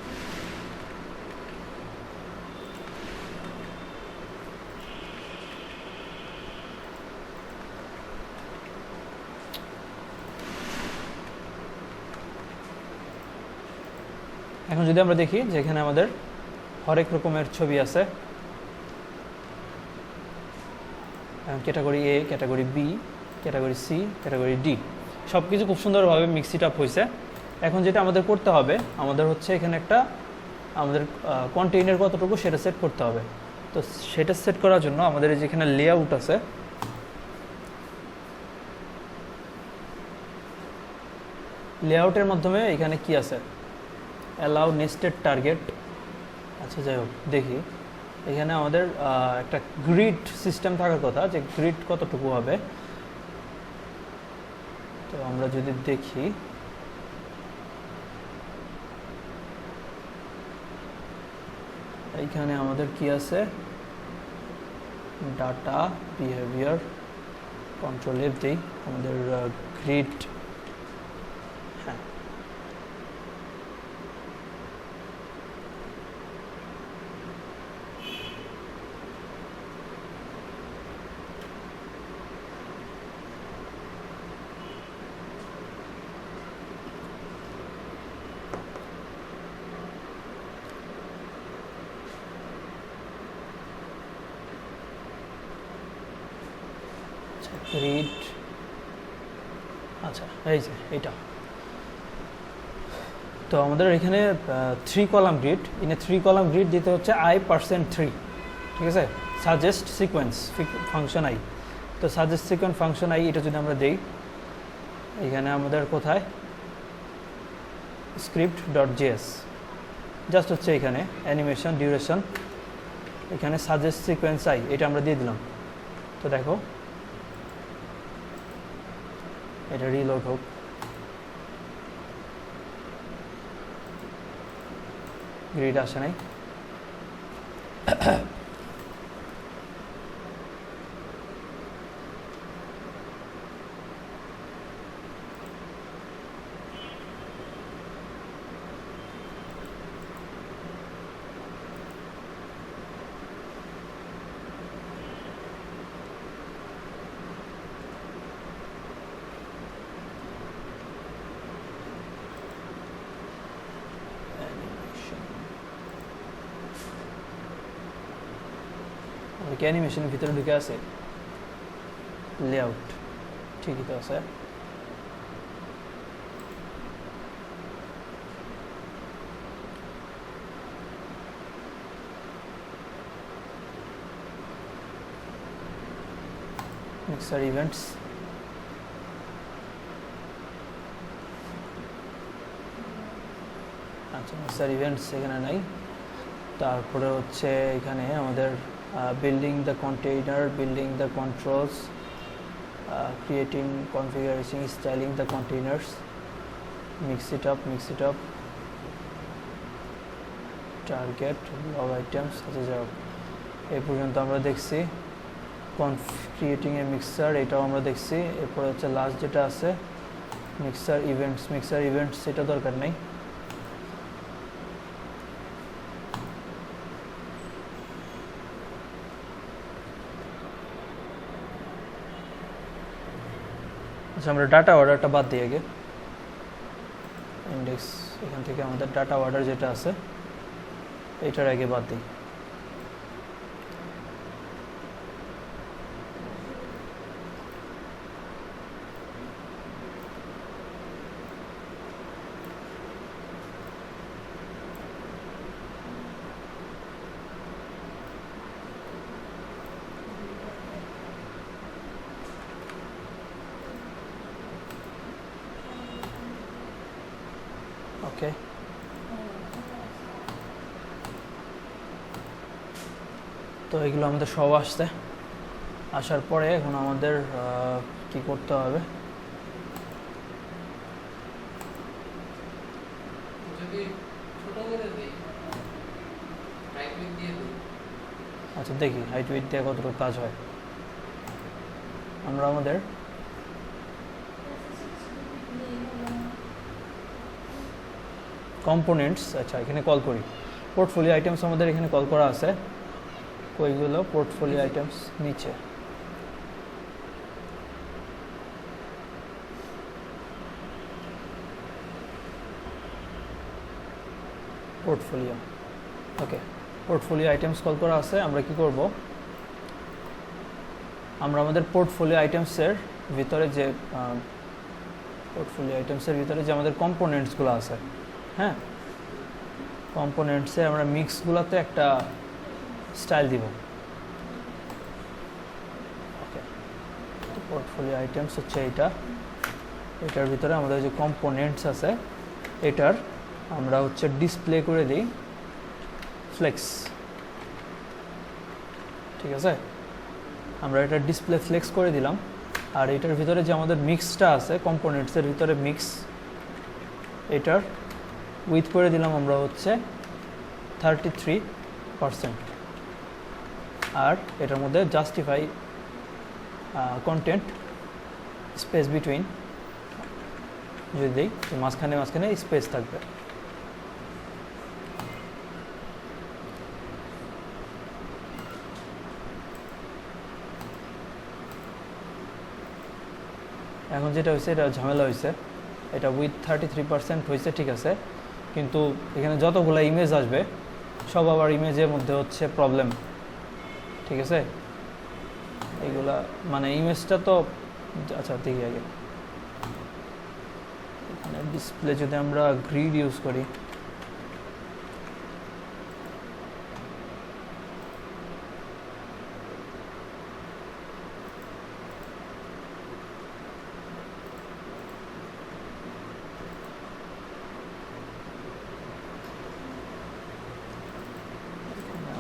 এখন যদি আমরা দেখি যে এখানে আমাদের হরেক রকমের ছবি আছে, category A, category B, category C, category D, সব কিছু খুব সুন্দরভাবে মিক্সড আপ হয়েছে। এখন যেটা আমাদের করতে হবে, আমাদের হচ্ছে এখানে একটা আমাদের কন্টেইনার কতটুকু সেটা সেট করতে হবে। তো সেটা সেট করার জন্য আমাদের যেখানে লেআউট আছে, লেআউটের মাধ্যমে এখানে কি আছে, অ্যালাউ নেস্টেড টার্গেট। আচ্ছা যাই হোক, দেখি এখানে আমাদের একটা গ্রিড সিস্টেম থাকার কথা, যে গ্রিড কতটুকু হবে। তো আমরা যদি দেখি, এইখানে আমাদের কি আছে, ডাটা বিহেভিয়ার, কন্ট্রোল এফ দেই, আমাদের গ্রিড, হ্যাঁ গ্রিড, আচ্ছা এই যে এটা। তো আমাদের এখানে 3 column grid, in 3 column grid দিতে হচ্ছে i%3, ঠিক আছে, সাজেস্ট সিকোয়েন্স ফাংশন আই। তো সাজেস্ট সিকোয়েন্স ফাংশন আই এটা যদি আমরা দেই, এখানে আমাদের কোথায় script.js, জাস্ট হচ্ছে এখানে অ্যানিমেশন ডিউরেশন, এখানে সাজেস্ট সিকোয়েন্স আই এটা আমরা দিয়ে দিলাম। তো দেখো এটা রিলোড হোক, গ্রিড আসে নাই। কি অ্যানিমেশনের ভিতরে ঢুকে আছে, লেআউট ঠিকই তো আছে। মিক্সার ইভেন্টস, আচ্ছা মিক্সার ইভেন্টস এখানে নাই। তারপরে হচ্ছে এখানে আমাদের building the container, building the controls, creating, configuring, styling the containers, mix it up, target, log items, আচ্ছা যাও এই পর্যন্ত আমরা দেখছি। creating a mixer এটাও আমরা দেখছি। এরপর হচ্ছে লাস্ট যেটা আছে মিক্সার ইভেন্টস এটা দরকার নাই। আচ্ছা আমরা ডাটা অর্ডারটা বাদ দিই আগে, ইন্ডেক্স এখান থেকে আমাদের ডাটা অর্ডার যেটা আছে এটার আগে বাদ দিই। ওকে, তো এগুলো আমাদের সব আসছে। আসার পরে এখন আমাদের কি করতে হবে, আচ্ছা দেখি হাইট উইডথ দিয়ে কতটুকু কাজ হয়। আমরা আমাদের কম্পোনেন্টস, আচ্ছা এখানে কল করি, পোর্টফোলিও আইটেমস আমাদের এখানে কল করা আছে। কইগুলো পোর্টফোলিও আইটেমস নিচে, পোর্টফোলিও, ওকে পোর্টফোলিও আইটেমস কল করা আছে। আমরা কি করব, আমরা আমাদের পোর্টফোলিও আইটেমসের ভিতরে যে আমাদের কম্পোনেন্টসগুলো আছে, হ্যাঁ কম্পোনেন্টসে আমরা মিক্সগুলোতে একটা স্টাইল দিব। ওকে, তো পোর্টফোলিও আইটেমস হচ্ছে এটার ভিতরে আমাদের যে কম্পোনেন্টস আছে এটার আমরা হচ্ছে ডিসপ্লে করে দিই ফ্লেক্স, ঠিক আছে, আমরা এটা ডিসপ্লে ফ্লেক্স করে দিলাম। আর এটার ভিতরে যে আমাদের মিক্সটা আছে কম্পোনেন্টসের ভিতরে মিক্স, এটার উইথ করে দিলাম আমরা হচ্ছে 33 পার্সেন্ট। আর এটার মধ্যে জাস্টিফাই কন্টেন্ট স্পেস বিটুইন যদি দিই, তো মাঝখানে মাঝখানে স্পেস থাকবে। এখন যেটা হয়েছে, এটা ঝামেলা হয়েছে, এটা উইথ 33% হয়েছে, ঠিক আছে, কিন্তু এখানে যতগুলো ইমেজ আসবে সব আবার ইমেজের মধ্যে হচ্ছে প্রবলেম, ঠিক আছে। এইগুলা মানে ইমেজটা তো আচ্ছা দেখি আগে, এখানে ডিসপ্লে যদি আমরা গ্রিড ইউজ করি,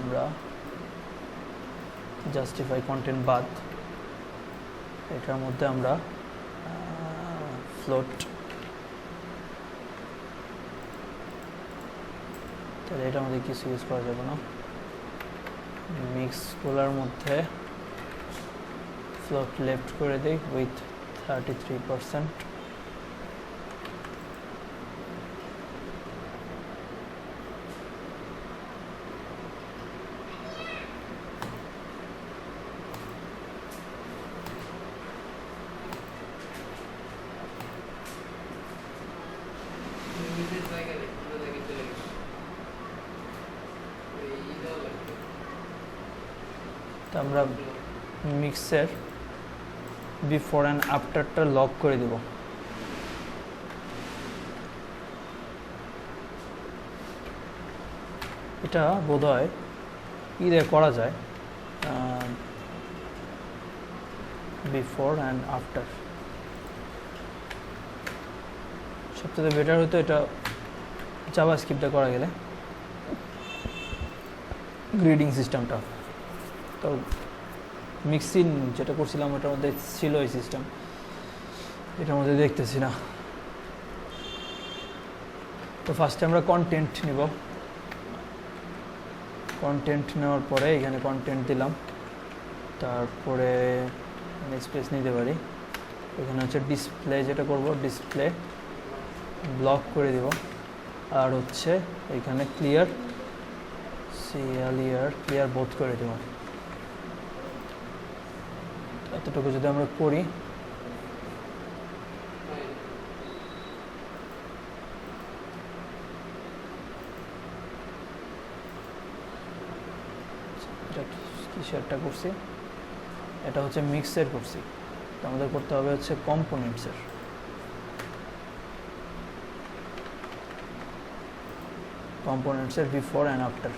আমরা জাস্টিফাই কন্টেন্ট বাদ, এটার মধ্যে আমরা ফ্লোট, তাহলে এটার মধ্যে কিছু ইউজ করা যাবে না। মিক্সগুলোর মধ্যে ফ্লোট লেফট করে দিই উইথ 33%। তো আমরা মিক্সের বিফোর অ্যান্ড আফটারটা লক করে দেব। এটা বোধহয় ইয়ে করা যায়, বিফোর অ্যান্ড আফটার সবচেয়ে বেটার হতো, এটা জাভাস্ক্রিপ্টে করা গেলে গ্রিডিং সিস্টেমটা। তো মিক্সিং যেটা করছিলাম ওটার মধ্যে ছিল এই সিস্টেম, এটার মধ্যে দেখতেছি না। তো ফার্স্টে আমরা কন্টেন্ট নিব, কন্টেন্ট নেওয়ার পরে এখানে কন্টেন্ট দিলাম, তারপরে স্পেস নিতে পারি, এখানে হচ্ছে ডিসপ্লে, যেটা করব ডিসপ্লে ব্লক করে দিব, আর হচ্ছে এখানে ক্লিয়ার ক্লিয়ার বোথ করে দেব। এতটুকু যদি আমরা করি, এটা কিসেরটা করছি, এটা হচ্ছে মিক্সের করছি, তো আমাদের করতে হবে হচ্ছে কম্পোনেন্টসের। কম্পোনেন্টসের বিফোর অ্যান্ড আফটার।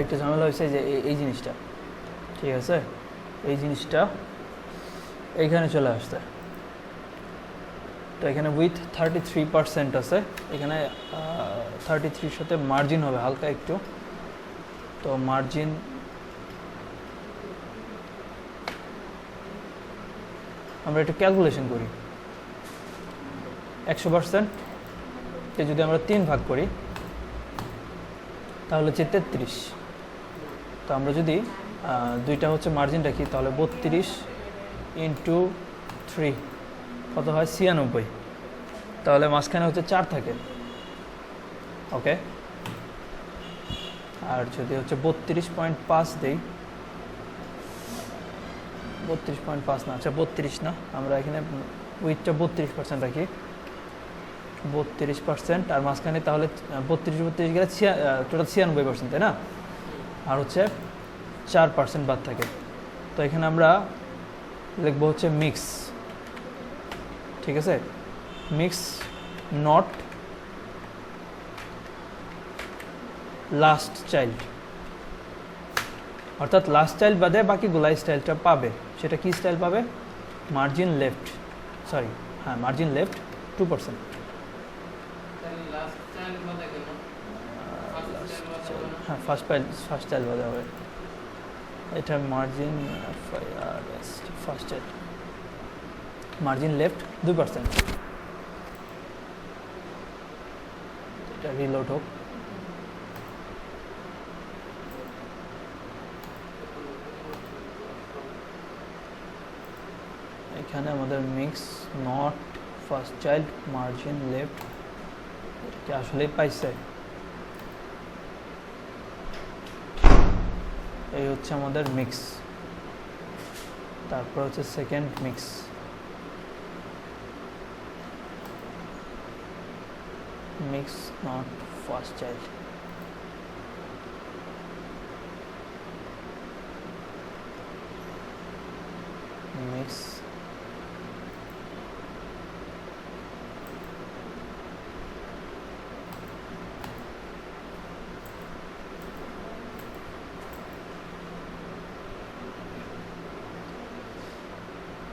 একটা ঝামেলা হয়েছে যে এই জিনিসটা, ঠিক আছে, এই জিনিসটা এইখানে চলে আসছে। তো এখানে উইথ 33% আছে, এখানে 33 সাথে মার্জিন হবে হালকা একটু, তো মার্জিন আমরা একটু ক্যালকুলেশন করি। 100%কে যদি আমরা 3 ভাগ করি তাহলে হচ্ছে 33। তো আমরা যদি দুইটা হচ্ছে মার্জিন রাখি, তাহলে 32 ইন্টু 3 কত হয় 96, তাহলে মাঝখানে হচ্ছে 4 থাকে, ওকে। আর যদি হচ্ছে 32.5 দেই, 32.5 না, আচ্ছা 32 না, আমরা এখানে উইথটা 32% রাখি, 32%, আর মাঝখানে তাহলে 32 গেলে টোটাল 96%, তাই না, আর হচ্ছে 4% বাদ থাকে। তো এখানে আমরা লিখবো হচ্ছে মিক্স, ঠিক আছে, মিক্স নট লাস্ট চাইল্ড, অর্থাৎ লাস্ট চাইল্ড বাদে বাকিগুলা স্টাইলটা পাবে। সেটা কি স্টাইল পাবে, মার্জিন লেফট, সরি হ্যাঁ মার্জিন লেফট 2%।
লাস্ট চাইল্ড বাদে কেন
হ্যাঁ ফার্স্ট চাইল্ড বাদে হবে। এটা margin first child, margin left 2%। এটা রিলোড হোক। এখানে আমাদের mix not first child margin left এটা আসলেই পাইছে। এই হচ্ছে আমাদের মিক্স। তারপর হচ্ছে second mix, mix not first child. Mix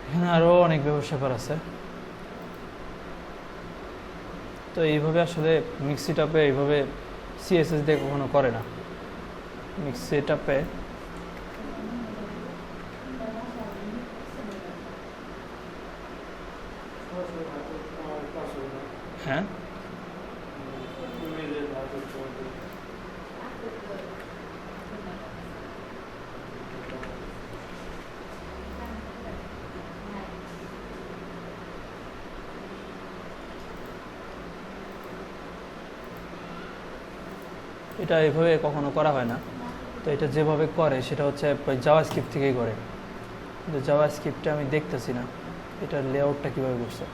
এখানে আরো অনেক ব্যবসাকার আছে। তো এইভাবে আসলে মিক্স সেটআপে এইভাবে সিএসএস দিয়ে কখনো করে না। মিক্স সেটআপে হ্যাঁ এটা এভাবে কখনো করা হয় না। তো এটা যেভাবে করে সেটা হচ্ছে জাভাস্ক্রিপ্ট থেকেই করে, কিন্তু জাভাস্ক্রিপ্টে আমি দেখতেছি না এটার লেআউটটা কীভাবে করছে।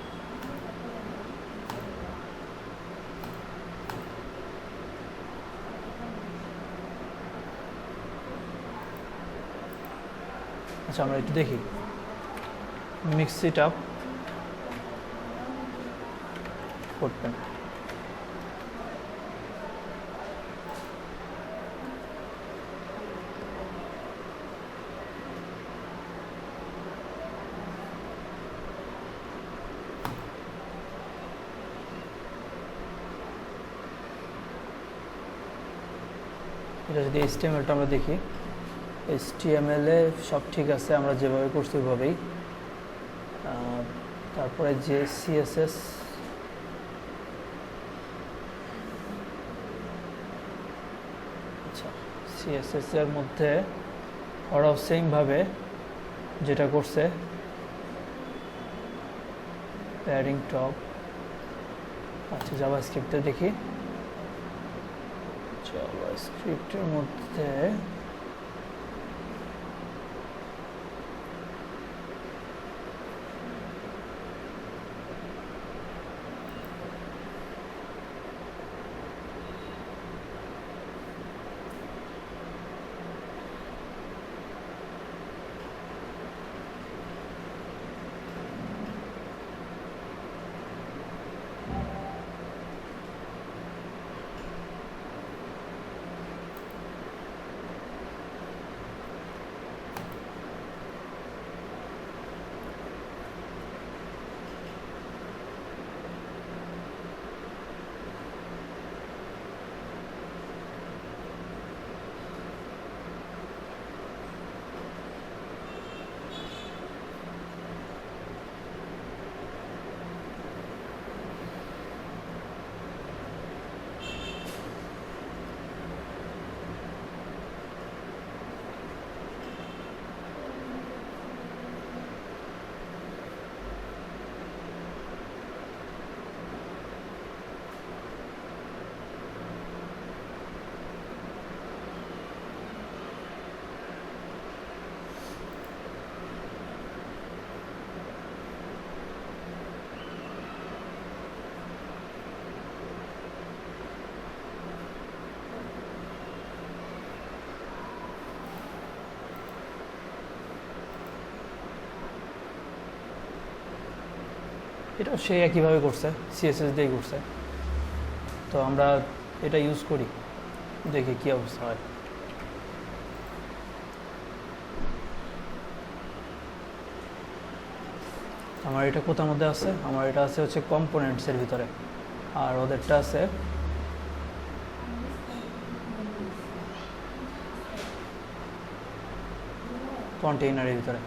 আচ্ছা আমরা একটু দেখি মিক্স সেটআপ করবেন। এটা যদি HTML-টা আমরা দেখি, HTML-এ সব ঠিক আছে, আমরা যেভাবে করছি ওইভাবেই। তারপরে যে CSS আচ্ছা CSS-এর মধ্যে ওরাও সেমভাবে যেটা করছে প্যাডিং টপ। আচ্ছা জাভাস্ক্রিপ্টে দেখি, জাভাস্ক্রিপ্টের মধ্যে এটাও সে একইভাবে করছে, CSS দিয়েই করছে। তো আমরা এটা ইউজ করি, দেখি কি অবস্থা হয়। আমার এটা কোথার মধ্যে আছে, আমার এটা আছে হচ্ছে কম্পোনেন্টসের ভিতরে, আর ওদেরটা আছে কন্টেইনারের ভিতরে।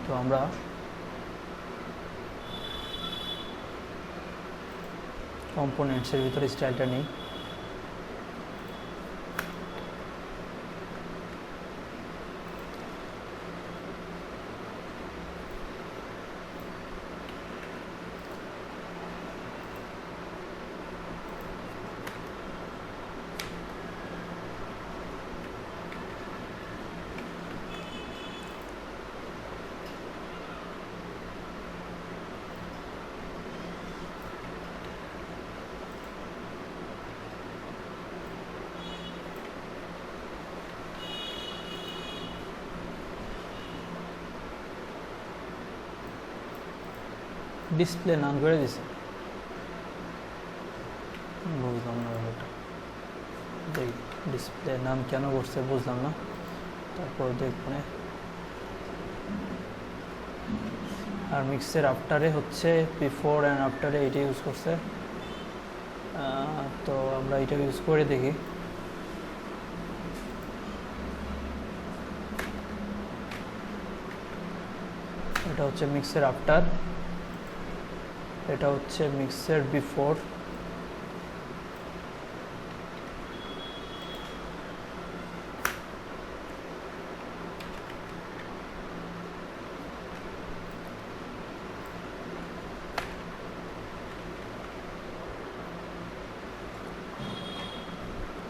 তো আমরা কম্পোনেন্টসের ভিতরে স্টাইলটা নিই। ডিসপ্লে নাম করে দিছে, বুঝলাম না ব্যাপারটা। ডিসপ্লে নাম কেন করছে বুঝলাম না, তারপর দেখব। আর মিক্সের আফটারে হচ্ছে বিফোর অ্যান্ড আফটারে এটা ইউজ করছে। তো আমরা এটা ইউজ করে দেখি। এটা হচ্ছে মিক্সের আফটার, এটা হচ্ছে মিক্সের বিফোর।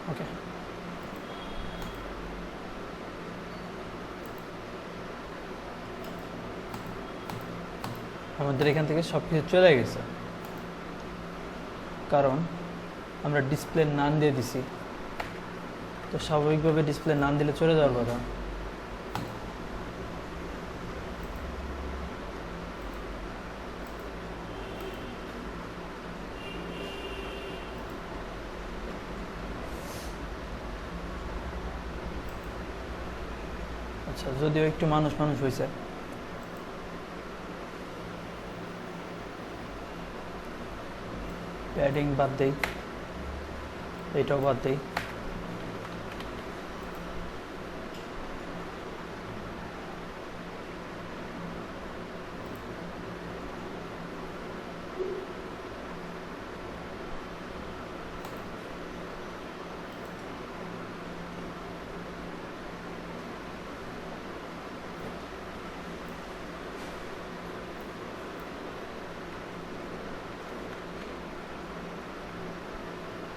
ওকে, আমাদের এখান থেকে সব কিছু চলে গেছে, কারণ আমরা ডিসপ্লে নাম দিয়ে দিছি। তো স্বাভাবিকভাবে ডিসপ্লে নাম দিলে চলে যাওয়ার কথা। আচ্ছা, যদিও একটু মানুষ হয়েছে। প্যাডিং বাদ দেই, এটাও বাদ দেই।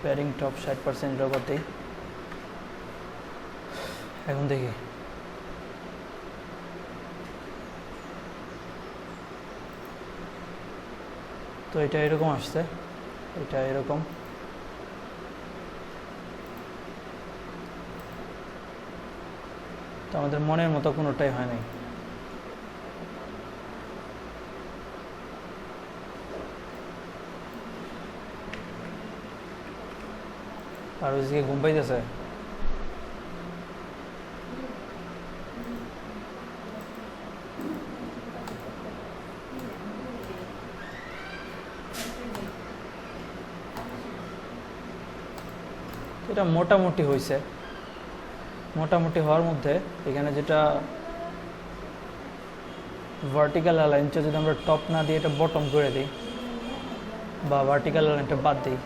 প্যাডিং টপ 60% বাদ দেই। এখন দেখি, তো এটা এরকম আসছে, এটা এরকম। তো আমাদের মনের মতো কোনোটাই হয় নাই। আর ওইদিকে ঘুম পাইতেছে। এটা মোটামুটি হয়েছে। মোটামুটি হওয়ার মধ্যে এখানে যেটা ভার্টিক্যাল অ্যালাইনটা যদি আমরা টপ না দিয়ে এটা বটম করে দিই, বা ভার্টিক্যাল অ্যালাইনটা বাদ দিই,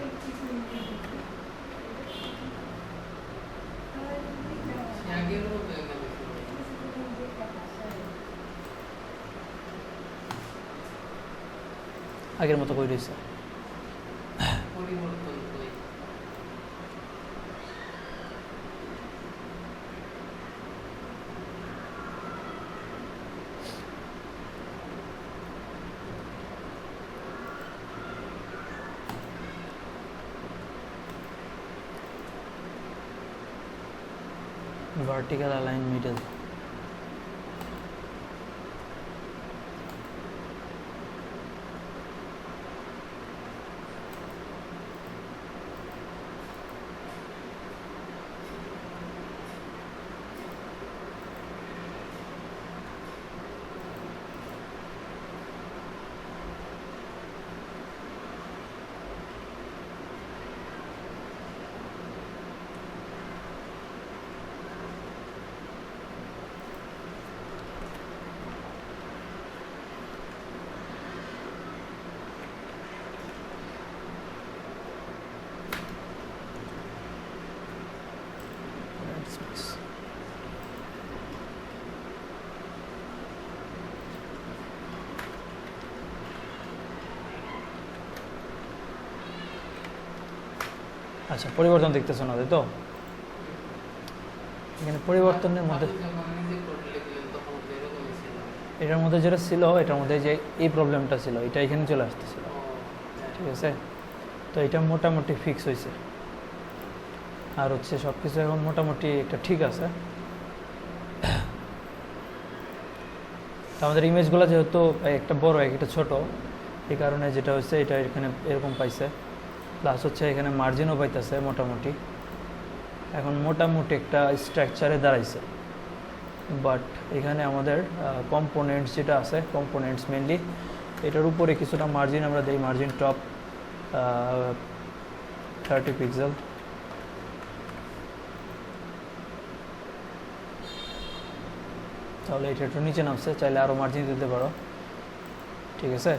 আগের মতো করে দিয়েছে। vertical align middle, আচ্ছা, পরিবর্তন দেখতেছো না, তাই তো? এখানে পরিবর্তনের মধ্যে এটার মধ্যে যেটা ছিল, এটার মধ্যে যে এই প্রবলেমটা ছিল, এটা এখানে চলে আসতেছিল, ঠিক আছে? তো এটা মোটামুটি ফিক্স হয়েছে, আর হচ্ছে সব কিছু এখন মোটামুটি একটা ঠিক আছে। তো আমাদের ইমেজগুলো যেহেতু একটা বড় একটা ছোট, এই কারণে যেটা হচ্ছে এটা এখানে এরকম পাইছে, প্লাস হচ্ছে এখানে মার্জিনও পাইতেছে মোটামুটি, এখন মোটামুটি একটা স্ট্রাকচারে দাঁড়াইছে। বাট এখানে আমাদের কম্পোনেন্টস যেটা আছে, কম্পোনেন্টস মেনলি এটার উপরে কিছুটা মার্জিন আমরা দিই, মার্জিন টপ 30 পিক্সেল। তাহলে এটা একটু নিচে নামছে, চাইলে আরও মার্জিন দিতে পারো, ঠিক আছে?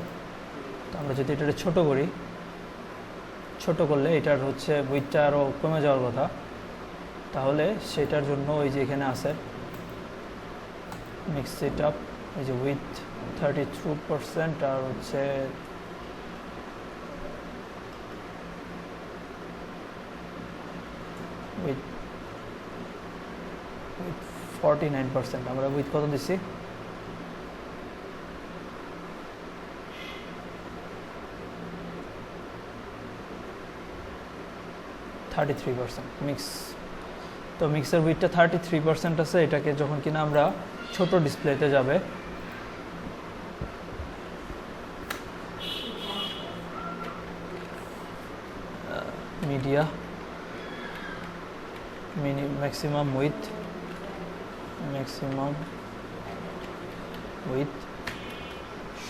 তো আমরা যদি এটা ছোট করি, ছোট করলে এটার হচ্ছে উইথটা আরও কমে যাওয়ার কথা, তাহলে সেটার জন্য ওই যে এখানে আছে মিক্স ইট আপ, এই যে উইথ 32% আর হচ্ছে উইথ 49%। আমরা উইথ কত দিচ্ছি? 33% মিক্স। তো মিক্সের উইথটা 33% আছে, এটাকে যখন কিনা আমরা ছোট ডিসপ্লেতে যাবে, মিডিয়া ম্যাক্সিমাম উইথ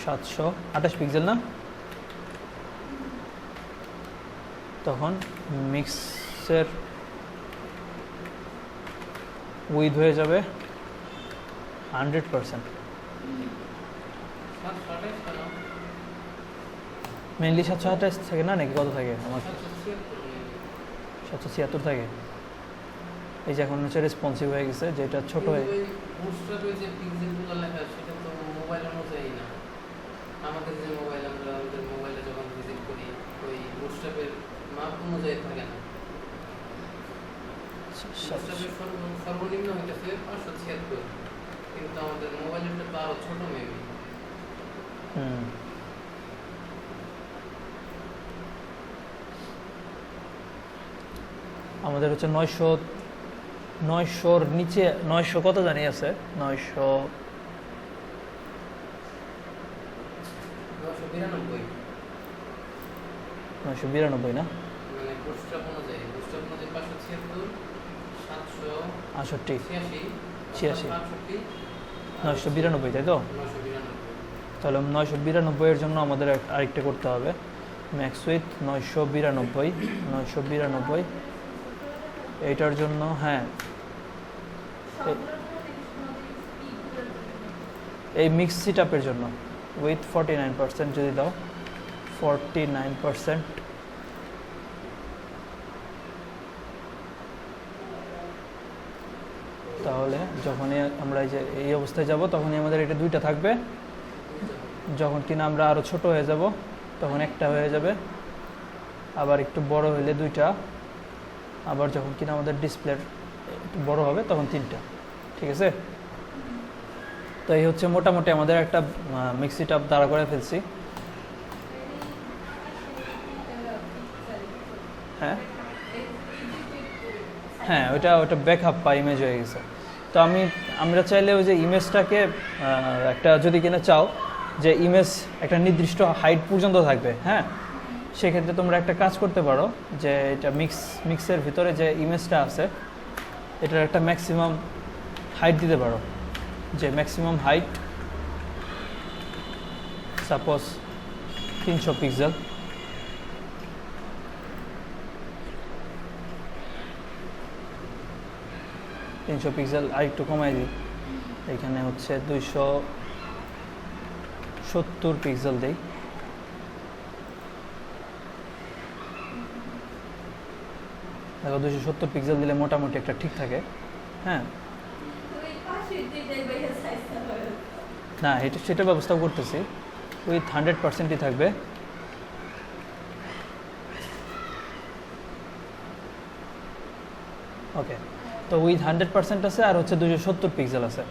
728 পিক্সেল না, তখন মিক্সের উইথ হয়ে যাবে 100%। মেনলি 728 থাকে না, নাকি কত থাকে? আমার 776 থাকে। এই যে এখন হচ্ছে রেসপন্সিভ হয়ে গেছে, যেটা ছোট হয়ে
আমাদের যে মোবাইল, আমরা আমাদের মোবাইলে যখন ভিজিট করি ওই বুটস্ট্র্যাপের মাপ অনুযায়ী থাকে না। বুটস্ট্র্যাপের সর্বনিম্ন হইতেছে 576, কিন্তু আমাদের মোবাইলেরটা তো আরো ছোট মেবি।
আমাদের হচ্ছে 900-র নিচে, 900 কত জানি আছে, 992 না,
মানে বুটস্ট্র্যাপ অনুযায়ী 576,
68,
86,
992, তাই তো?
992।
তাহলে 992 এর জন্য আমাদের আরেকটা করতে হবে, ম্যাক্স উইথ 992, এইটার জন্য হ্যাঁ, এই মিক্স সিটআপের জন্য উইথ 49% যদি দাও, 49%, তাহলে যখনই আমরা এই অবস্থায় যাব, তখনই আমাদের এটা দুইটা থাকবে। যখন কিনা আমরা আরও ছোট হয়ে যাব, তখন একটা হয়ে যাবে, আবার একটু বড় হলে দুইটা, আবার যখন কিনা আমাদের ডিসপ্লে একটু বড় হবে তখন তিনটা, ঠিক আছে? তো এই হচ্ছে মোটামুটি আমাদের একটা মিক্সি টাপ দাঁড়া করে ফেলছি। হ্যাঁ হ্যাঁ, ওটা ব্যাকআপ বা ইমেজ হয়ে গেছে। তো আমরা চাইলে ওই যে ইমেজটাকে একটা যদি কিনা চাও যে ইমেজ একটা নির্দিষ্ট হাইট পর্যন্ত থাকবে, হ্যাঁ, সেক্ষেত্রে তোমরা একটা কাজ করতে পারো, যে এটা মিক্সের ভিতরে যে ইমেজটা আছে এটার একটা ম্যাক্সিমাম হাইট দিতে পারো, যে ম্যাক্সিমাম হাইট সাপোজ 300 পিক্সেল। আর একটু কমাই দিই, এখানে হচ্ছে 270 পিক্সেল দিই। দেখো 270 পিক্সেল দিলে মোটামুটি একটা ঠিক থাকে, হ্যাঁ। না, সেটা ব্যবস্থাও করতেছি, উইথ 100%ই থাকবে। তো উইথ 100% আছে আর হচ্ছে 270 পিক্সেল আছে,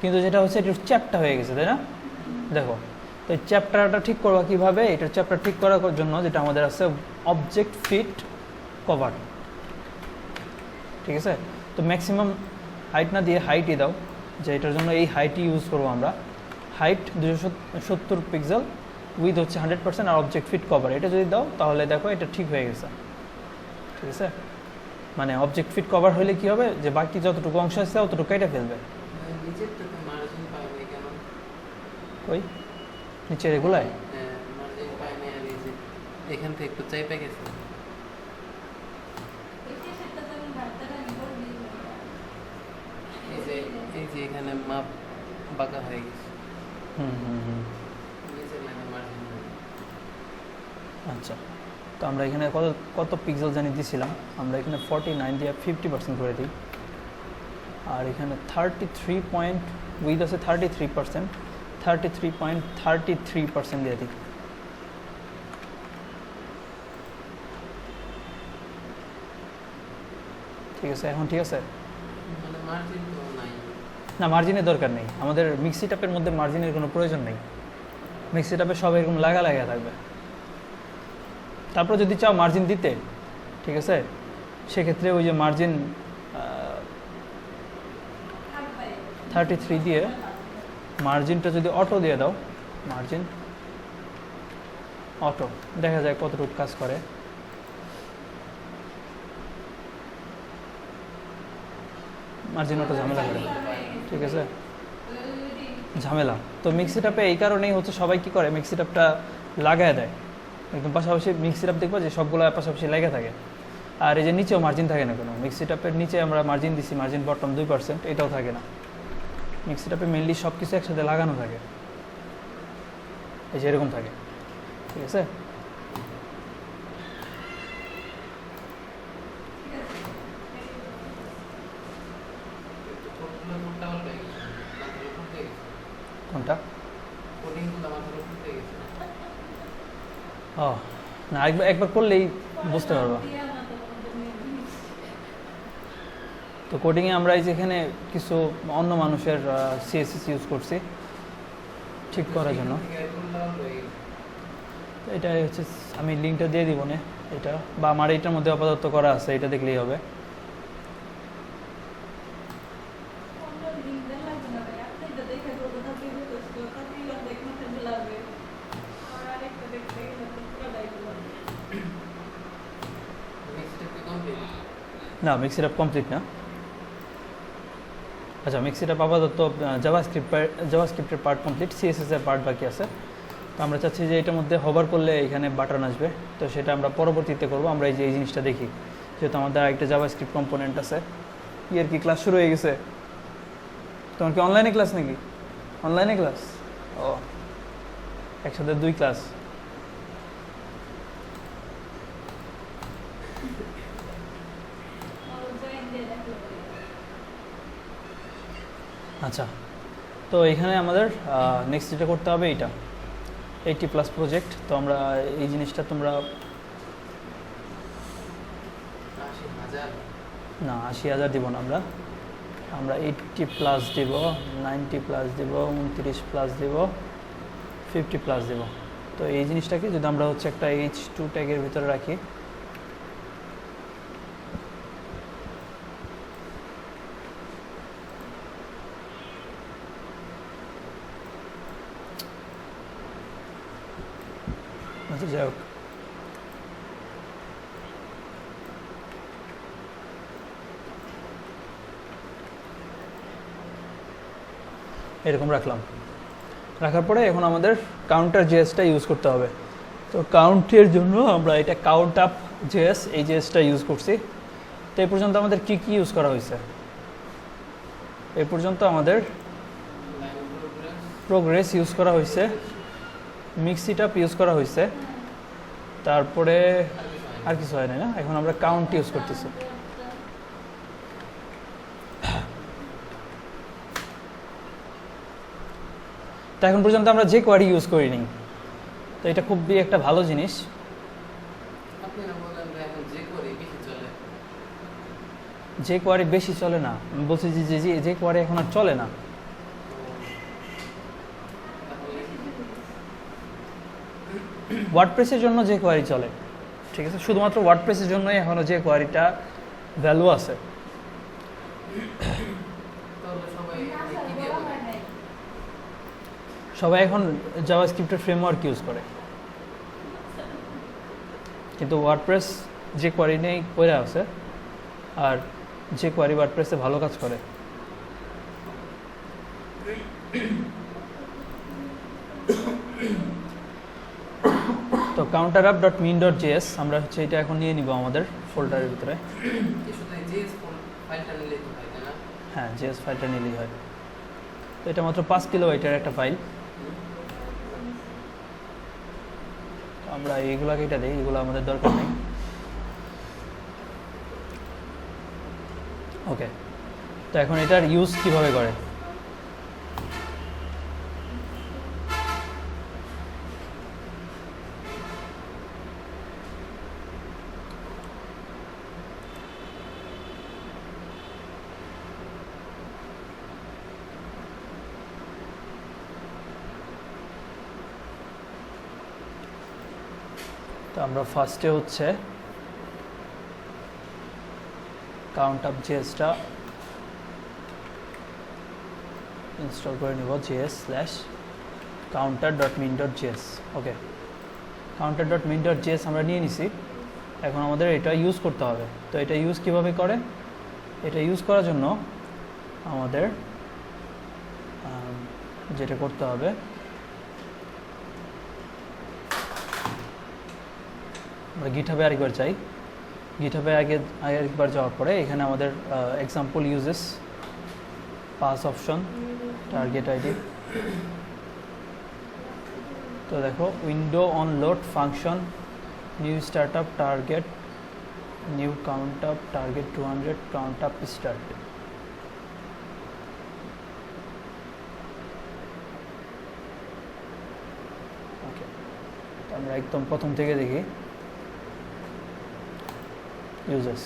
কিন্তু যেটা হচ্ছে এটা চ্যাপটা হয়ে গেছে, তাই না? দেখো, তো এই চ্যাপ্টারটা ঠিক করবো কীভাবে? এটার চ্যাপ্টার ঠিক করার জন্য যেটা আমাদের আছে অবজেক্ট ফিট কভার, ঠিক আছে? তো ম্যাক্সিমাম হাইট না দিয়ে হাইটই দাও, যে এটার জন্য এই হাইটই ইউজ করবো আমরা। হাইট 270 পিক্সেল, উইথ হচ্ছে 100% আর অবজেক্ট ফিট কভার, এটা যদি দাও তাহলে দেখো এটা ঠিক হয়ে গেছে, ঠিক আছে? মানে অবজেক্ট ফিট কভার হলে কি হবে, যে বাকি যতটুকু অংশ আছে ততটুকু কেটে ফেলবে।
নিচের তো মার্জিন পাইনি কেন?
ওই নিচের এগুলায়
মার্জিন পাইনি, আর এই যে এখান থেকে একটু চাইপে গেছে। এই যে এখানে মাপ বাঁকা হয়ে গেছে। নিচের লাইনে মার্জিন নেই।
আচ্ছা, তো আমরা এখানে কত কত পিক্সেল জানি দিয়েছিলাম, আমরা এখানে 49 দিয়ে 50% করে দিই। আর এখানে 33 পয়েন্ট উইথ আছে 33%, 33.33% দিয়ে দিই। ঠিক আছে, এখন ঠিক আছে?
মানে মার্জিন তো নাই।
না, মার্জিনের দরকার নেই, আমাদের মিক্সি টাপের মধ্যে মার্জিনের কোনো প্রয়োজন নেই। মিক্সি টাপে সব এরকম লাগা থাকবে। তারপর যদি চাও মার্জিন দিতে, ঠিক আছে, সেক্ষেত্রে ওই যে মার্জিন 33 দিয়ে মার্জিনটা যদি অটো দিয়ে দাও, মার্জিন অটো, দেখা যায় কতটুকু কাজ করে। মার্জিন অটো ঝামেলা করে, ঠিক আছে, ঝামেলা। তো মিক্সি টাপে এই কারণেই হচ্ছে সবাই কি করে, মিক্সি টাপটা লাগায় দেয় একদম পাশাপাশি। মিক্সি টাপ দেখবো যে সবগুলো পাশাপাশি লেগে থাকে, আর এই যে নিচেও মার্জিন থাকে না কোনো। মিক্সি টাপের নিচে আমরা মার্জিন দিছি, মার্জিন বটম 2%, এটাও থাকে না। মিক্সি টাপে মেনলি সব কিছু একসাথে লাগানো থাকে, এই যে এরকম থাকে, ঠিক আছে? কোনটা? ও না, একবার করলেই বুঝতে পারবা। তো কোডিংয়ে আমরা এই যে এখানে কিছু অন্য মানুষের সিএসএস ইউজ করছি ঠিক করার জন্য। এটা হচ্ছে, আমি লিঙ্কটা দিয়ে দিব না এটা, বা আমার এইটার মধ্যে আপাতত করা আছে, এটা দেখলেই হবে। না, মিক্সিট আপ কমপ্লিট না। আচ্ছা, মিক্সিট আপ আপাতত জাভাস্ক্রিপ্টের পার্ট কমপ্লিট, সিএসএস এর পার্ট বাকি আছে। তো আমরা চাচ্ছি যে এটার মধ্যে হোভার করলে এখানে বাটন আসবে, তো সেটা আমরা পরবর্তীতে করব। আমরা এই যে এই জিনিসটা দেখি, যেহেতু আমাদের আরেকটা জাভাস্ক্রিপ্ট কম্পোনেন্ট আছে। এর কি ক্লাস শুরু হয়ে গেছে? তোমার কি অনলাইনে ক্লাস নাকি? অনলাইনে ক্লাস? ও, একসাথে 2 ক্লাস। আচ্ছা, তো এখানে আমাদের নেক্সট যেটা করতে হবে এইটা 80+ প্রজেক্ট। তো আমরা এই জিনিসটা তোমরা না 80,000 দিব না, আমরা 80+ দিব, 90+ দিব, 29+ দিব, 50+ দিব। তো এই জিনিসটাকে যদি আমরা হচ্ছে একটা H2 ট্যাগের ভিতরে রাখি, আচ্ছা যাই হোক, এরকম রাখলাম। রাখার পরে এখন আমাদের কাউন্টার জেএসটা ইউজ করতে হবে। তো কাউন্টের জন্য আমরা এটা কাউন্ট আপ জেএস, এই জেএসটা ইউজ করছি। তো এই পর্যন্ত আমাদের কি কি ইউজ করা হয়েছে? এই পর্যন্ত আমাদের প্রোগ্রেস ইউজ করা হয়েছে, মিক্সিট আপ ইউজ করা হয়েছে, তারপরে আর কিছু হয় না। এখন আমরা কাউন্ট ইউজ করতেছি। তো এখন পর্যন্ত আমরা যে কোয়ারি ইউজ করিনি, তো এটা খুবই একটা ভালো জিনিস। যে কোয়ারি বেশি চলে না, আমি বলছি যে কোয়ারি এখন আর চলে না। ওয়ার্ডপ্রেসের জন্য যে কোয়ারি চলে, ঠিক আছে, শুধুমাত্র ওয়ার্ডপ্রেসের জন্যই এখনো যে কোয়ারিটা ভ্যালু আছে। সবাই এখন জাভাস্ক্রিপ্টের ফ্রেমওয়ার্ক ইউজ করে, কিন্তু ওয়ার্ডপ্রেস যে কোয়ারি নেই পড়ে আছে, আর যে কোয়ারি ওয়ার্ডপ্রেসে ভালো কাজ করে। তো counterup.min.js আমরা হচ্ছে এটা এখন নিয়ে নিব আমাদের ফোল্ডারের ভিতরে। হ্যাঁ, জেএস ফাইলটা নিলেই হয়। তো এটা মাত্র 5 কিলোবাইটের একটা ফাইল। আমরা এইগুলাকে এটা দিই, এগুলো আমাদের দরকার নেই। ওকে, তো এখন এটার ইউজ কিভাবে করে? তো আমরা ফার্স্টে হচ্ছে count-up.js-টা ইনস্টল করে নেব, js/counter.min.js। ওকে, counter.min.js আমরা নিয়ে নিছি। এখন আমাদের এটা ইউজ করতে হবে। তো এটা ইউজ কিভাবে করে? এটা ইউজ করার জন্য আমাদের যেটা করতে হবে, আমরা গিটহাবে আরেকবার চাই। গিটহাবে আরেকবার যাওয়ার পরে এখানে আমাদের example uses, pass option, target ID. তো দেখো, window on load function, new startup target, new count up target 200, count up start. Okay, তো আমরা একদম প্রথম থেকে দেখি users।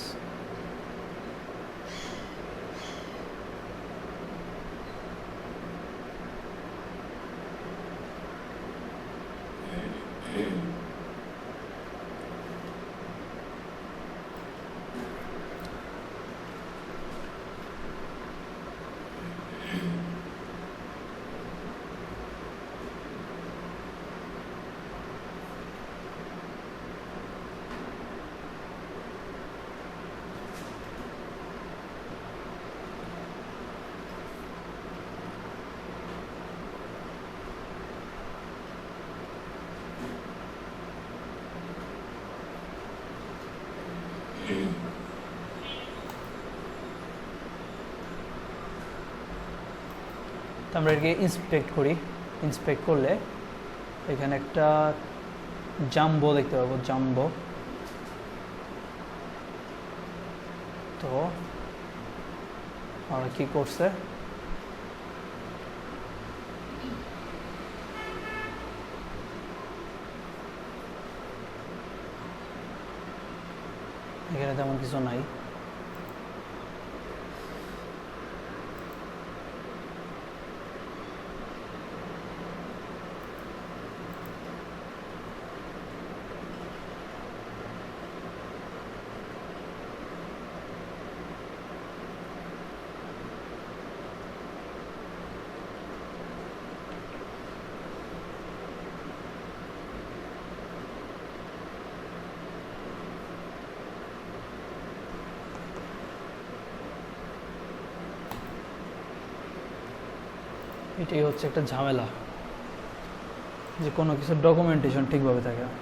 তো আমরা এটাকে ইন্সপেক্ট করি। ইন্সপেক্ট করলে এখানে একটা জাম্বো দেখতে পাবো, জাম্বো। তো আমরা কি করছে, এখানে তেমন কিছু নাই। এটাই হচ্ছে একটা ঝামেলা, যে কোনো কিছুর ডকুমেন্টেশন ঠিকভাবে থাকে না।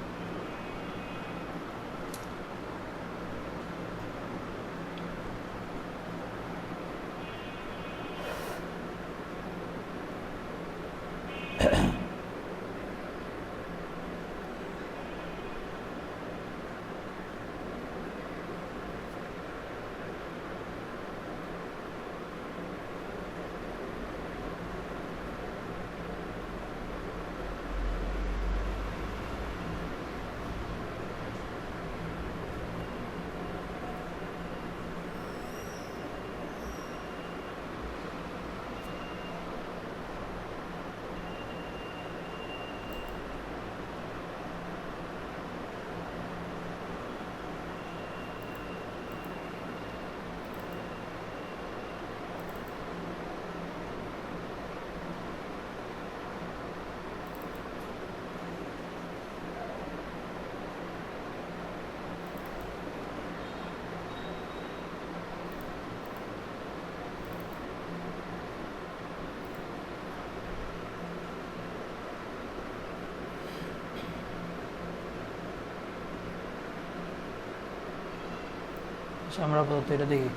আমরা আপাতত এটা দেখি,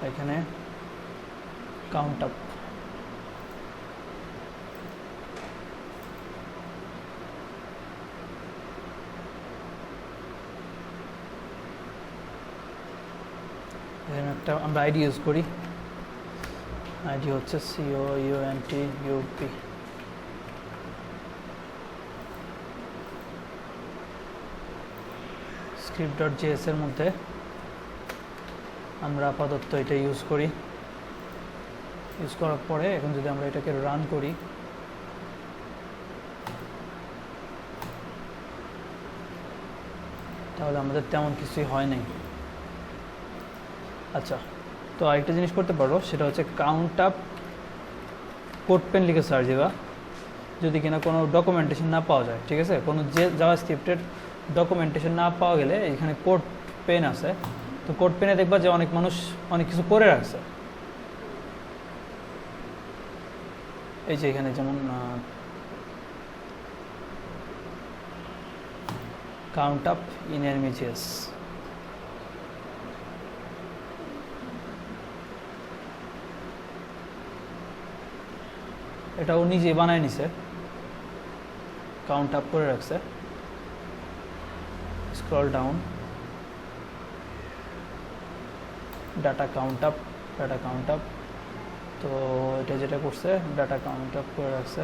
এখানে কাউন্ট আপ, এখানে একটা আমরা আইডি ইউজ করি, আইডি হচ্ছে COUNTUP। script.js এর মধ্যে আমরা আপাতত এটা ইউজ করি। ইউজ করার পরে এখন যদি আমরা এটাকে রান করি, তাহলে আমাদের তেমন কিছুই হয় নাই। আচ্ছা, তো আরেকটা জিনিস করতে পারো, সেটা হচ্ছে কাউন্ট আপ কোড পেন লিখে সার্চ দিবা, যদি কিনা কোনো ডকুমেন্টেশন না পাওয়া যায়। ঠিক আছে, কোনো যে জাভাস্ক্রিপ্টের ডকুমেন্টেশন না পাওয়া গেলে এখানে কোড পেন আছে, তো কোড পেনে দেখবা যে অনেক মানুষ অনেক কিছু করে রাখছে। এই যে এখানে যেমন কাউন্ট আপ ইন এনএমই.js, এটা ও নিজে বানায় নিছে, কাউন্ট আপ করে রাখছে। Scroll down, data count up, data count up, তো এটা যেটা করছে ডাটা কাউন্ট আপ করে রাখছে।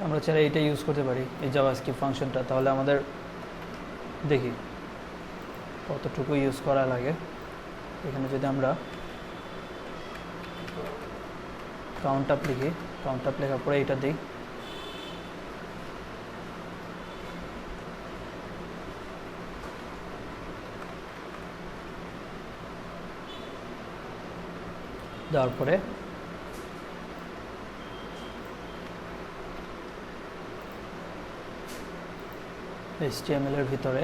আমরা চাইলে এটা ইউজ করতে পারি, এই জাভাস্ক্রিপ্ট ফাংশনটা, তাহলে আমাদের দেখি কতটুকু ইউজ করা লাগে। এখানে যদি আমরা কাউন্ট আপ লিখি, কাউন্ট আপ লেখার পরে এটা দিই, দেওয়ার পরে HTML এর ভিতরে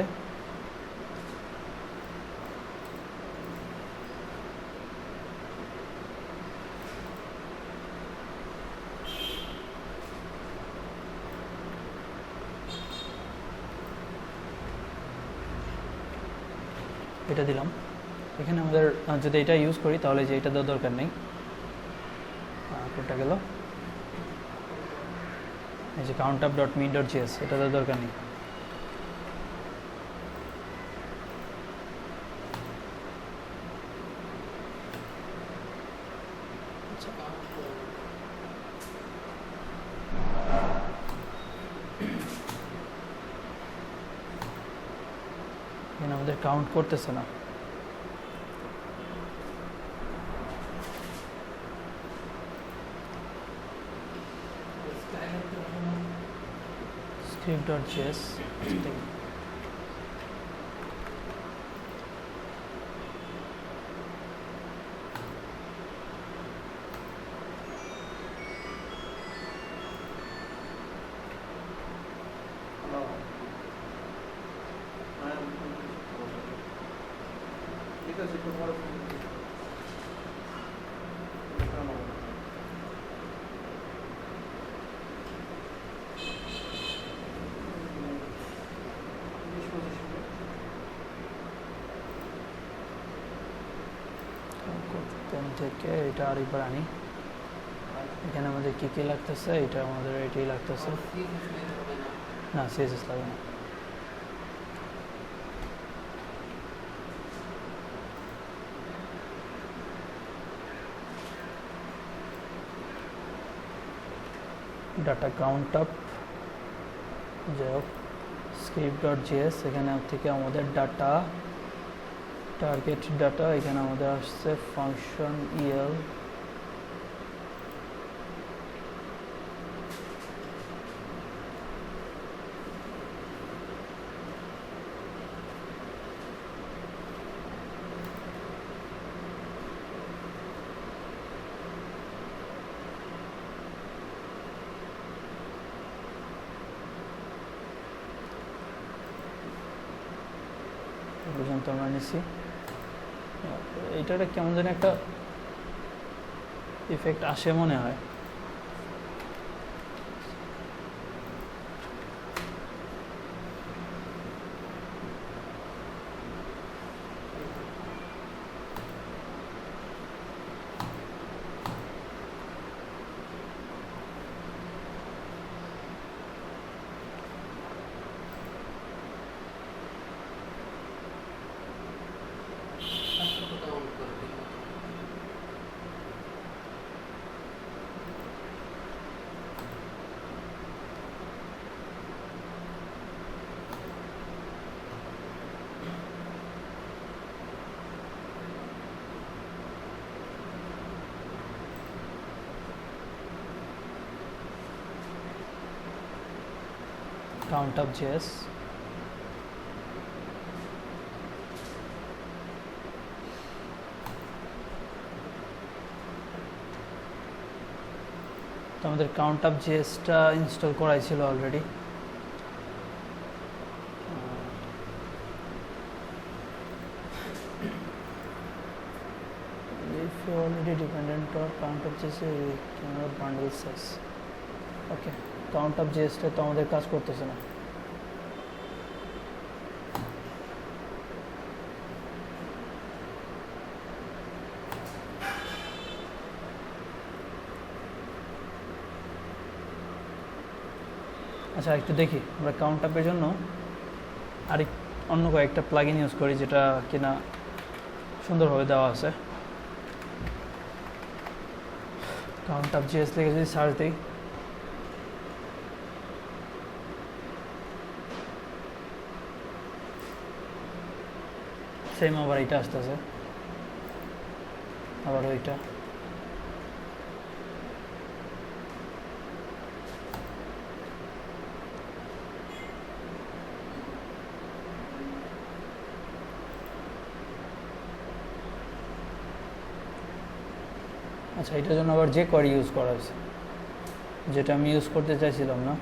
এটা দিলাম। এখানে আমাদের যদি এটা ইউজ করি তাহলে যে এটা দেওয়ার দরকার নেই, কোনটা গেল, এই যে countup.me.js, এটা দেওয়ার দরকার নেই। এখানে আমাদের কাউন্ট করতেছে না। script.js, পেন থেকে এটা আরেকবার আনি। এখানে আমাদের কি কি লাগতেছে, এটা আমাদের এটাই লাগতেছে না, CSS লাগে না। ডাটা কাউন্ট আপ, যাই হোক script.js, এখানে থেকে আমাদের ডাটা টার্গেট ডাটা, এখানে আমাদের আসছে ফাংশন EL, আমরা নিছি। এইটাটা কেমন জানি একটা ইফেক্ট আসে মনে হয়।
কাউন্ট করে ঠিক মতো।
count up js, তো আমাদের count up js টা ইনস্টল করাই ছিল already. if you already dependent on count up js you cannot bundle size, okay, count up js টা তো আমাদের কাজ করতেছে না। আচ্ছা একটু দেখি আমরা কাউন্ট আপের জন্য আরেক অন্য কয়েকটা প্লাগইন ইউজ করি যেটা কিনা সুন্দরভাবে দেওয়া আছে। কাউন্ট আপ জিএস লিখে যদি সার্চ দিই, সেম আবার এটা আসতেছে, আবার ওইটা। আচ্ছা এটার জন্য আবার যে কোয়ারি ইউজ করা হয়েছে, যেটা আমি ইউজ করতে চাইছিলাম না।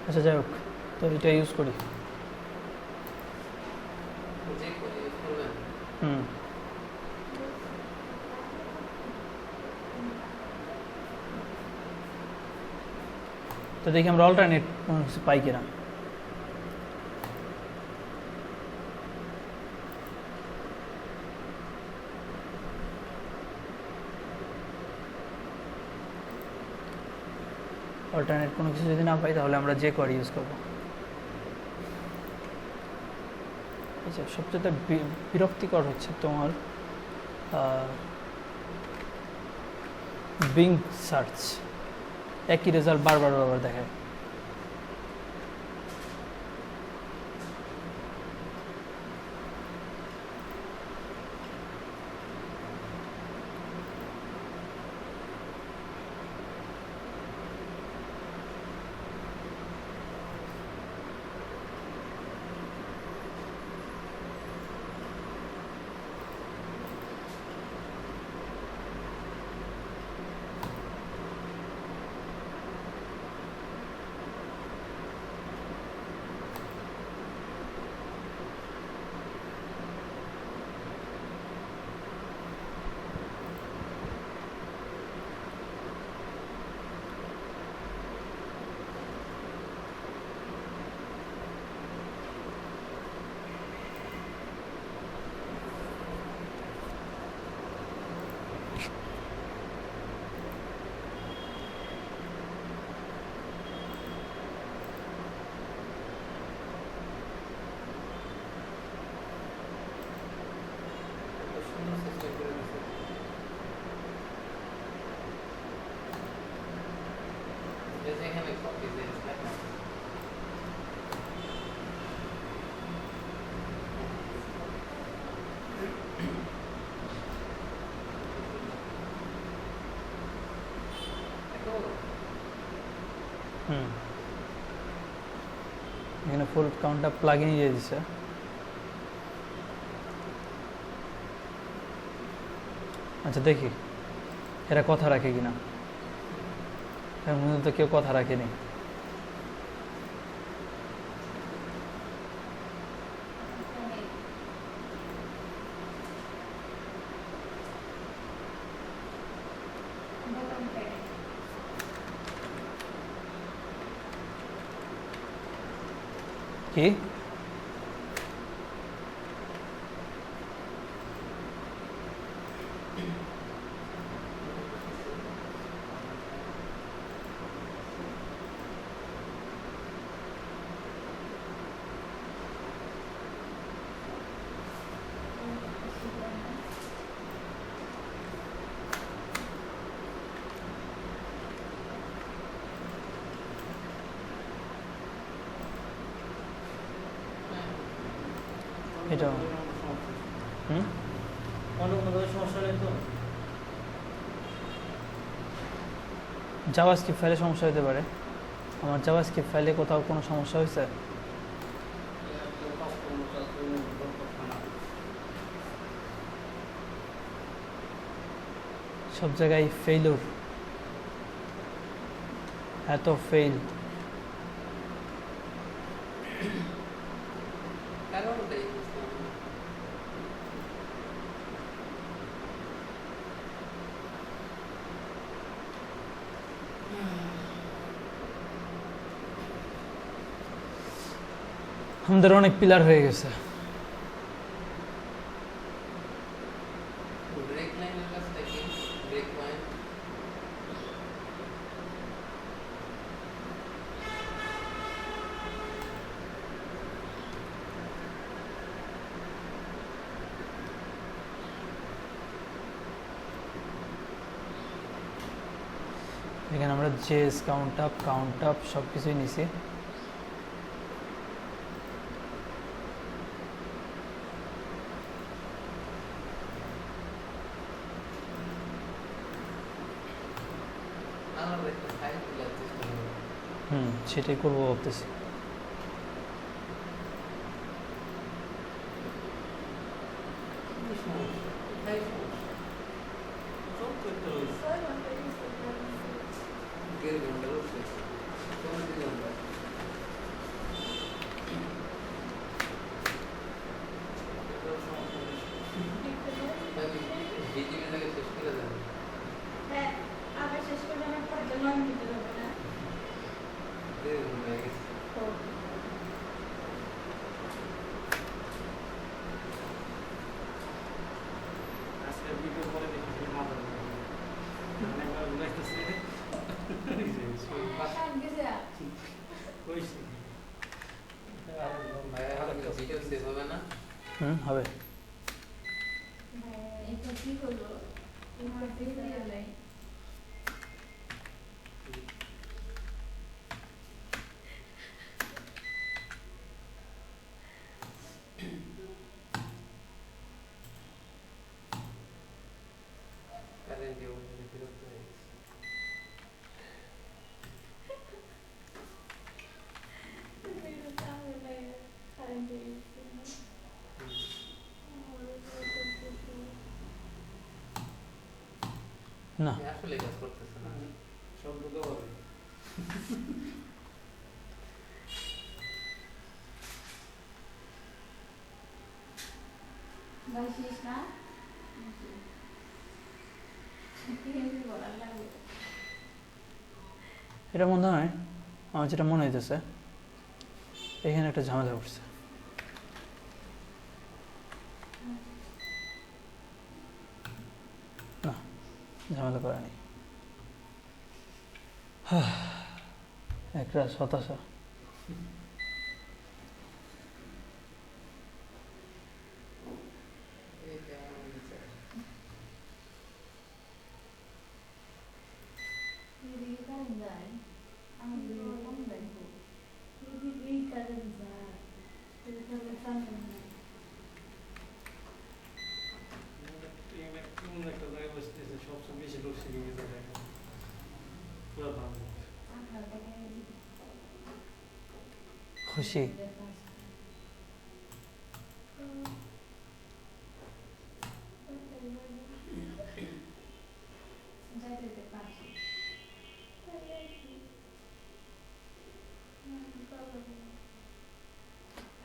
আচ্ছা যাই হোক, তো এটা ইউজ করি।
যে করে ইউজ করবেন।
হুম, তো দেখি আমরা অল্টারনেট পাই কিনা। অল্টারনেট কোনো কিছু যদি না পাই তাহলে আমরা যে কোয়ারি ইউজ করবো। আচ্ছা সবচেয়ে বিরক্তিকর হচ্ছে তোমার বিং সার্চ, একই রেজাল্ট বারবার বারবার দেখায়। ফুল কাউন্টটা প্লাগইন দিয়ে দিছে। আচ্ছা দেখি এরা কথা রাখে কিনা। এর মধ্যে তো কেউ কথা রাখেনি। কি এটা হুম
সমস্যা নেই তো?
জাভাস্ক্রিপ্ট ফাইলে সমস্যা হতে পারে। আমার জাভাস্ক্রিপ্ট ফাইলে কোথাও কোনো সমস্যা হয়েছে? সব জায়গায় ফেইলুর, এত ফেইল।
কারণটাই বুঝলাম না।
আমাদের অনেক পিলার হয়ে গেছে।
ব্রেক লাইনের কাজটা কি? ব্রেক পয়েন্ট
এখানে আমরা জেস কাউন্ট আপ সব কিছুই নিছি।
আমার একটা ফাইল খোলার চেষ্টা করবো।
সেটাই করবো ভাবতেছি।
কি সমস্যা? কোথায় সমস্যা?
সব করতে হয়েছে।
1.5 ঘন্টা উঠছে। 2 ঘন্টা।
এটাও সমস্যা নেই।
আমি ডিজিটাল থেকে শেষ করে দেবো।
হ্যাঁ, আবার শেষ করে আমার পর্যন্ত আমি দিতে হবে না।
1.5 ঘন্টা হয়ে গেছে।
তো
আজকে ভিডিও পরে দেখি মাথা ঘুরে। অনেকবার ঘুরাইতেছে।
কালকে যা
কইছি।
ভাই আমার ভিডিও সেভ হবে না?
হবে।
এটা কি হলো? তোমার ভিডিও নাই।
কারেন্ট দিয়ে বিরক্ত হয়ে গেছে।
ভিডিও তাহলে নাই কারেন্ট গেছে না।
না
আসলে কাজ করতেছে না।
সব ঢুকে পড়ে।
বাসিস না? কি হেবি বলার লাগে।
এটা মনে হয়, আমার যেটা মনে হইতেছে এখানে একটা ঝামেলা করছে। না, ঝামেলা করা নেই। একটা হতাশা।
এই কেমন হয়েছে?
এদিকে কারেন্ট যায়। আমার দিকে কম দেখবো। এদিকেই কারেন্ট যায়। এখানে কারেন্ট নাই।
কোন একটা জায়গায় বসতেছে সবচেয়ে বেশি লোডশেডিং এ যায় পুরো ভাঙবে।
আকার দেখে
খুশি
দেখা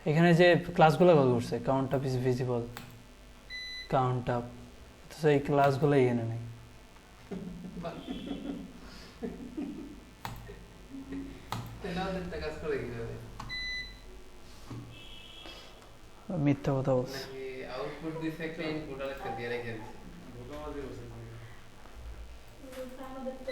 এখানে যে ক্লাসগুলো কল করছে count up is visible, count up, তো এই ক্লাসগুলো এখানে নেই।
তাহলে আমাদের একটা কাজ করে কিভাবে?
মিথ্যা কথা বলছে।
নাকি আউটপুট দিছে একটা ইনপুট আর একটা দিয়ে রেখে দিছে?
ভোগাবাজি হচ্ছে
আমাদের তো